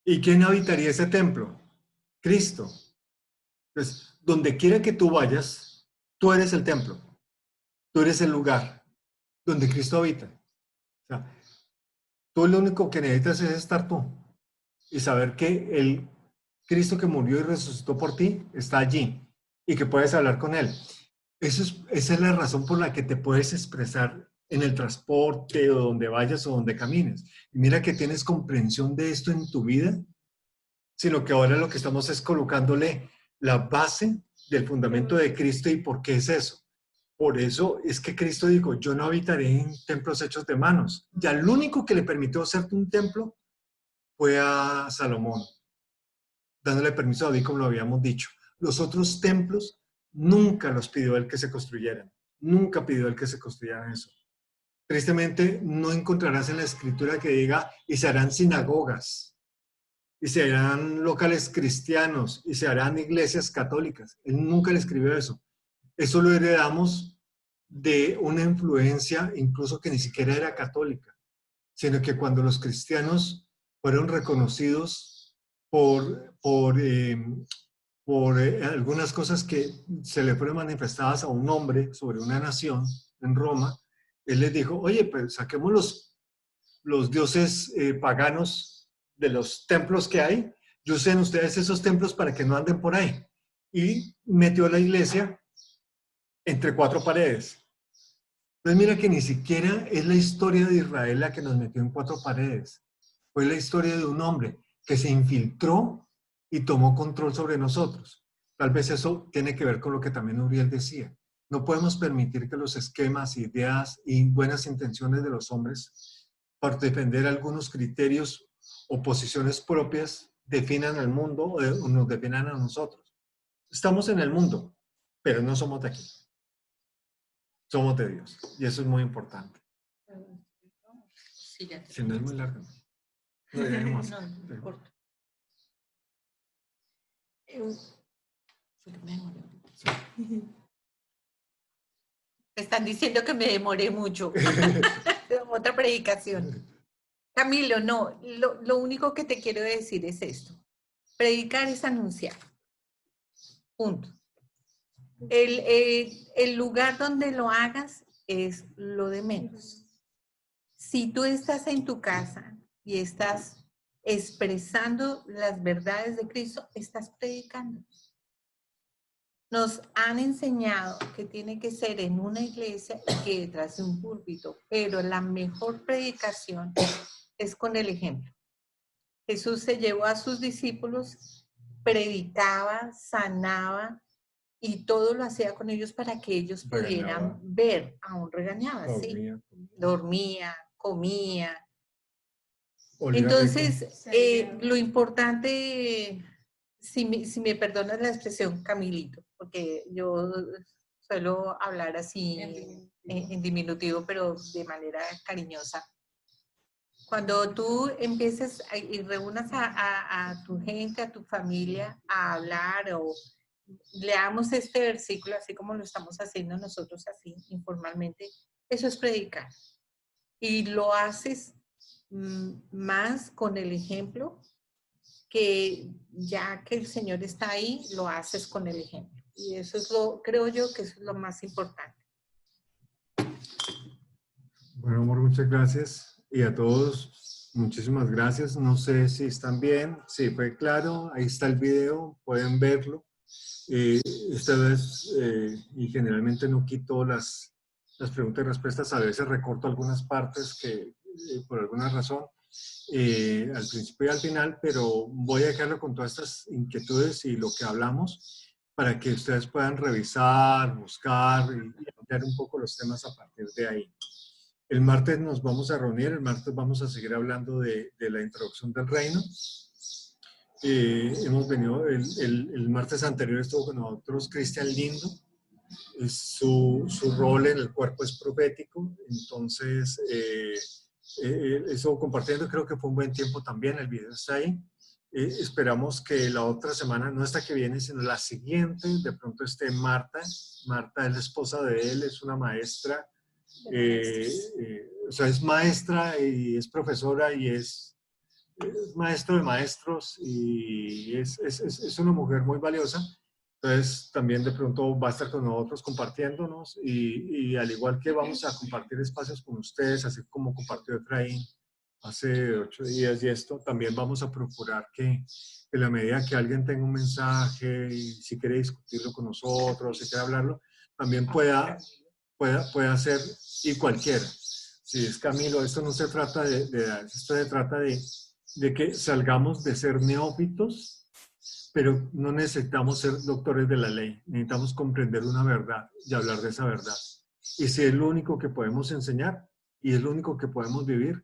¿Y quién habitaría ese templo? Cristo. Entonces, donde quiera que tú vayas, tú eres el templo, tú eres el lugar donde Cristo habita. O sea, tú lo único que necesitas es estar tú y saber que el Cristo que murió y resucitó por ti está allí y que puedes hablar con Él. Esa es la razón por la que te puedes expresar en el transporte o donde vayas o donde camines. Y mira que tienes comprensión de esto en tu vida, sino que ahora lo que estamos es colocándole la base del fundamento de Cristo. ¿Y por qué es eso? Por eso es que Cristo dijo, yo no habitaré en templos hechos de manos. Ya el único que le permitió hacerte un templo fue a Salomón, dándole permiso a David, como lo habíamos dicho. Los otros templos nunca los pidió él que se construyeran. Nunca pidió él que se construyeran eso. Tristemente, no encontrarás en la escritura que diga, y se harán sinagogas, y se harán locales cristianos, y se harán iglesias católicas. Él nunca le escribió eso. Eso lo heredamos de una influencia incluso que ni siquiera era católica, sino que cuando los cristianos fueron reconocidos por algunas cosas que se le fueron manifestadas a un hombre sobre una nación en Roma, él les dijo, oye, pues saquemos los dioses paganos de los templos que hay, y usen ustedes esos templos para que no anden por ahí. Y metió la iglesia entre cuatro paredes. Entonces mira que ni siquiera es la historia de Israel la que nos metió en cuatro paredes. Fue la historia de un hombre que se infiltró y tomó control sobre nosotros. Tal vez eso tiene que ver con lo que también Uriel decía. No podemos permitir que los esquemas, ideas y buenas intenciones de los hombres para defender algunos criterios o posiciones propias definan al mundo o nos definan a nosotros. Estamos en el mundo, pero no somos de aquí. Somos de Dios. Y eso es muy importante. Sí, ya te Si no es muy largo. No, ya dejemos. no, corto. Me están diciendo que me demoré mucho. Otra predicación. Camilo, no, lo único que te quiero decir es esto. Predicar es anunciar. Punto. El lugar donde lo hagas es lo de menos. Si tú estás en tu casa y estás expresando las verdades de Cristo, estás predicando. Nos han enseñado que tiene que ser en una iglesia y que detrás de un púlpito, pero la mejor predicación es con el ejemplo. Jesús se llevó a sus discípulos, predicaba, sanaba y todo lo hacía con ellos para que ellos pudieran ver. Aún regañaba, sí. Dormía, comía. Entonces, lo importante, si me perdonas la expresión, Camilito, porque yo suelo hablar así en diminutivo, pero de manera cariñosa. Cuando tú empieces y reúnas a tu gente, a tu familia, a hablar o leamos este versículo así como lo estamos haciendo nosotros así informalmente, eso es predicar. Y lo haces más con el ejemplo, que ya que el Señor está ahí, lo haces con el ejemplo. Y eso es creo yo que eso es lo más importante. Bueno, amor, muchas gracias. Y a todos, muchísimas gracias. No sé si están bien. Sí, fue claro. Ahí está el video, pueden verlo. Esta vez, y generalmente no quito las preguntas y respuestas, a veces recorto algunas partes que por alguna razón al principio y al final, pero voy a dejarlo con todas estas inquietudes y lo que hablamos para que ustedes puedan revisar, buscar y ampliar un poco los temas a partir de ahí. El martes nos vamos a reunir, el martes vamos a seguir hablando de la introducción del reino. Hemos venido, el martes anterior estuvo con nosotros Cristian Lindo, su rol en el cuerpo es profético, entonces eso compartiendo, creo que fue un buen tiempo también, el video está ahí. Esperamos que la otra semana, no esta que viene, sino la siguiente, de pronto esté Marta. Marta es la esposa de él, es una maestra, o sea, es maestra y es profesora y es maestro de maestros y es una mujer muy valiosa Entonces, también de pronto va a estar con nosotros compartiéndonos y al igual que vamos a compartir espacios con ustedes, así como compartió Efraín hace 8 días y esto, también vamos a procurar que en la medida que alguien tenga un mensaje y si quiere discutirlo con nosotros, si quiere hablarlo, también pueda hacer y cualquiera. Si es Camilo, esto no se trata de esto se trata de que salgamos de ser neófitos, pero no necesitamos ser doctores de la ley, necesitamos comprender una verdad y hablar de esa verdad. Y si es lo único que podemos enseñar y es lo único que podemos vivir,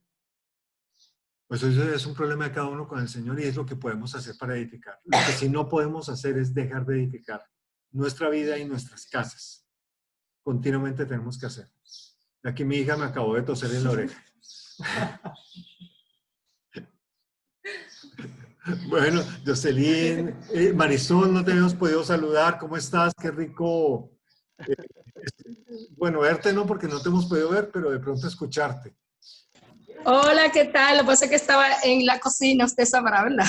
pues eso es un problema de cada uno con el Señor y es lo que podemos hacer para edificar. Lo que sí no podemos hacer es dejar de edificar nuestra vida y nuestras casas. Continuamente tenemos que hacer. Aquí mi hija me acabó de toser en la oreja. Bueno, Jocelyn, Marisol, no te habíamos podido saludar. ¿Cómo estás? Qué rico. Bueno, verte no, porque no te hemos podido ver, pero de pronto escucharte. Hola, ¿qué tal? Lo que pasa es que estaba en la cocina, usted sabrá, ¿verdad?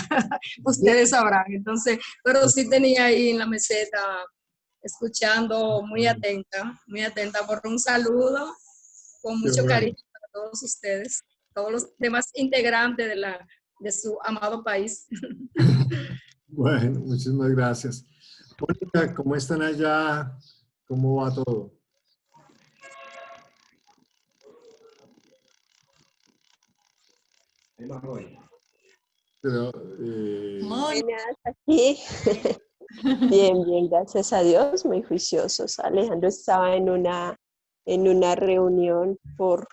Ustedes sabrán. Entonces, pero sí tenía ahí en la meseta, escuchando, muy atenta por un saludo, con mucho cariño para todos ustedes, todos los demás integrantes de su amado país. Bueno, muchísimas gracias. Mónica, ¿cómo están allá? ¿Cómo va todo? Pero, Buenas, aquí. Bien, bien, gracias a Dios, muy juiciosos. Alejandro estaba en una reunión por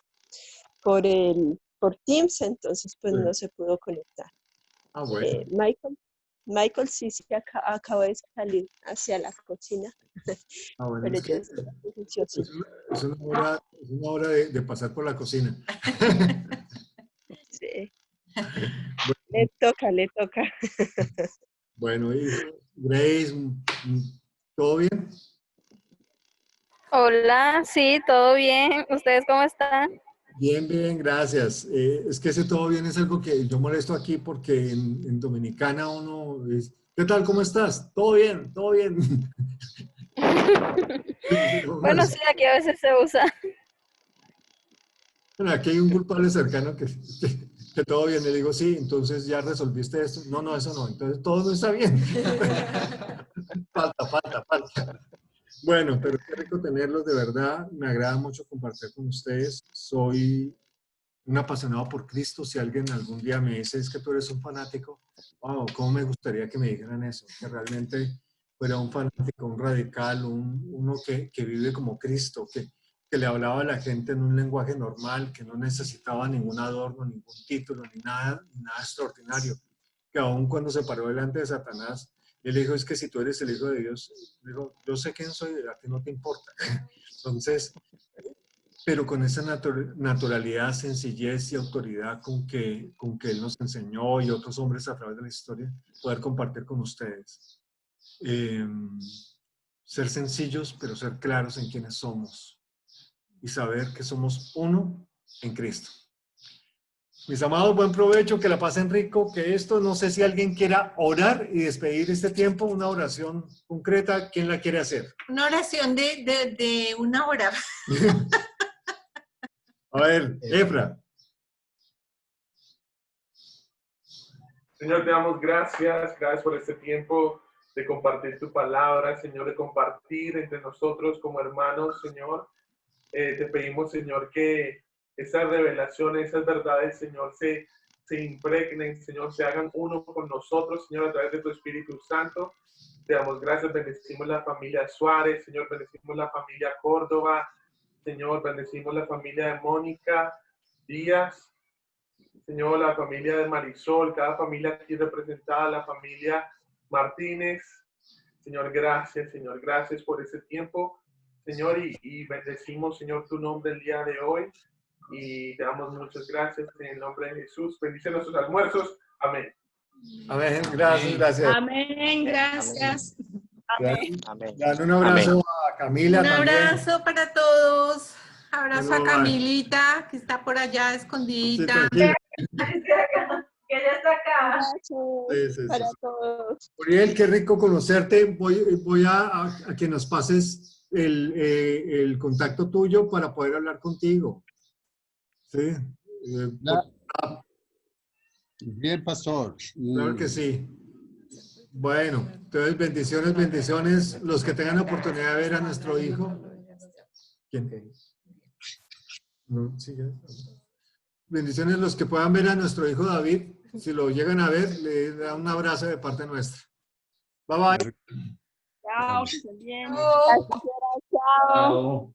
Teams, entonces pues no se pudo conectar. ah, bueno. Michael sí acaba de salir hacia la cocina, Ah, bueno, pero es yo que estoy juicioso. es una hora de pasar por la cocina. Sí. Le toca. Bueno, y Grace, ¿todo bien? Hola, sí, todo bien. ¿Ustedes cómo están? Bien, bien, gracias. Es que ese todo bien es algo que yo molesto aquí porque en Dominicana uno es, ¿qué tal? ¿Cómo estás? Todo bien, todo bien. Bueno, sí, aquí a veces se usa. Bueno, aquí hay un culpable cercano que todo bien. Le digo, sí, entonces ya resolviste esto. No, no, eso no. Entonces todo no está bien. Falta. Bueno, pero qué rico tenerlos, de verdad. Me agrada mucho compartir con ustedes. Soy un apasionado por Cristo. Si alguien algún día me dice, es que tú eres un fanático, wow, cómo me gustaría que me dijeran eso, que realmente fuera un fanático, un radical, uno que vive como Cristo, que le hablaba a la gente en un lenguaje normal, que no necesitaba ningún adorno, ningún título, ni nada extraordinario, que aun cuando se paró delante de Satanás, él dijo, es que si tú eres el Hijo de Dios, dijo, yo sé quién soy, a ti no te importa. Entonces, pero con esa naturalidad, sencillez y autoridad con que Él nos enseñó y otros hombres a través de la historia, poder compartir con ustedes. Ser sencillos, pero ser claros en quiénes somos y saber que somos uno en Cristo. Mis amados, buen provecho, que la pasen rico, que esto, no sé si alguien quiera orar y despedir este tiempo, una oración concreta, ¿quién la quiere hacer? Una oración de una hora. A ver, Efra. Señor, te damos gracias por este tiempo de compartir tu palabra, Señor, de compartir entre nosotros como hermanos, Señor. Te pedimos, Señor, que esas revelaciones, esas verdades, Señor, se impregnen, Señor, se hagan uno con nosotros, Señor, a través de tu Espíritu Santo. Te damos gracias, bendecimos la familia Suárez, Señor, bendecimos la familia Córdoba, Señor, bendecimos la familia de Mónica Díaz, Señor, la familia de Marisol, cada familia aquí representada, la familia Martínez. Señor, gracias por ese tiempo, Señor, y bendecimos, Señor, tu nombre el día de hoy, y te damos muchas gracias en el nombre de Jesús. Bendice nuestros almuerzos. Amén. Amén, gracias. Amén, gracias. Amén. Dan un abrazo Amén. a Camila Un también. abrazo para todos. Abrazo Bueno, a Camilita, que está por allá Sí, escondidita. tranquila. Que ya está acá. Sí. Para todos. Uriel, qué rico conocerte. Voy a que nos pases el contacto tuyo para poder hablar contigo. Sí. Bien, pastor. Claro que sí. Bueno, entonces bendiciones, bendiciones. Los que tengan la oportunidad de ver a nuestro hijo. ¿Quién? No, sí, ya. Bendiciones los que puedan ver a nuestro hijo David. Si lo llegan a ver, le da un abrazo de parte nuestra. Bye bye. Chao, que estén bien. Gracias, chao. Chao.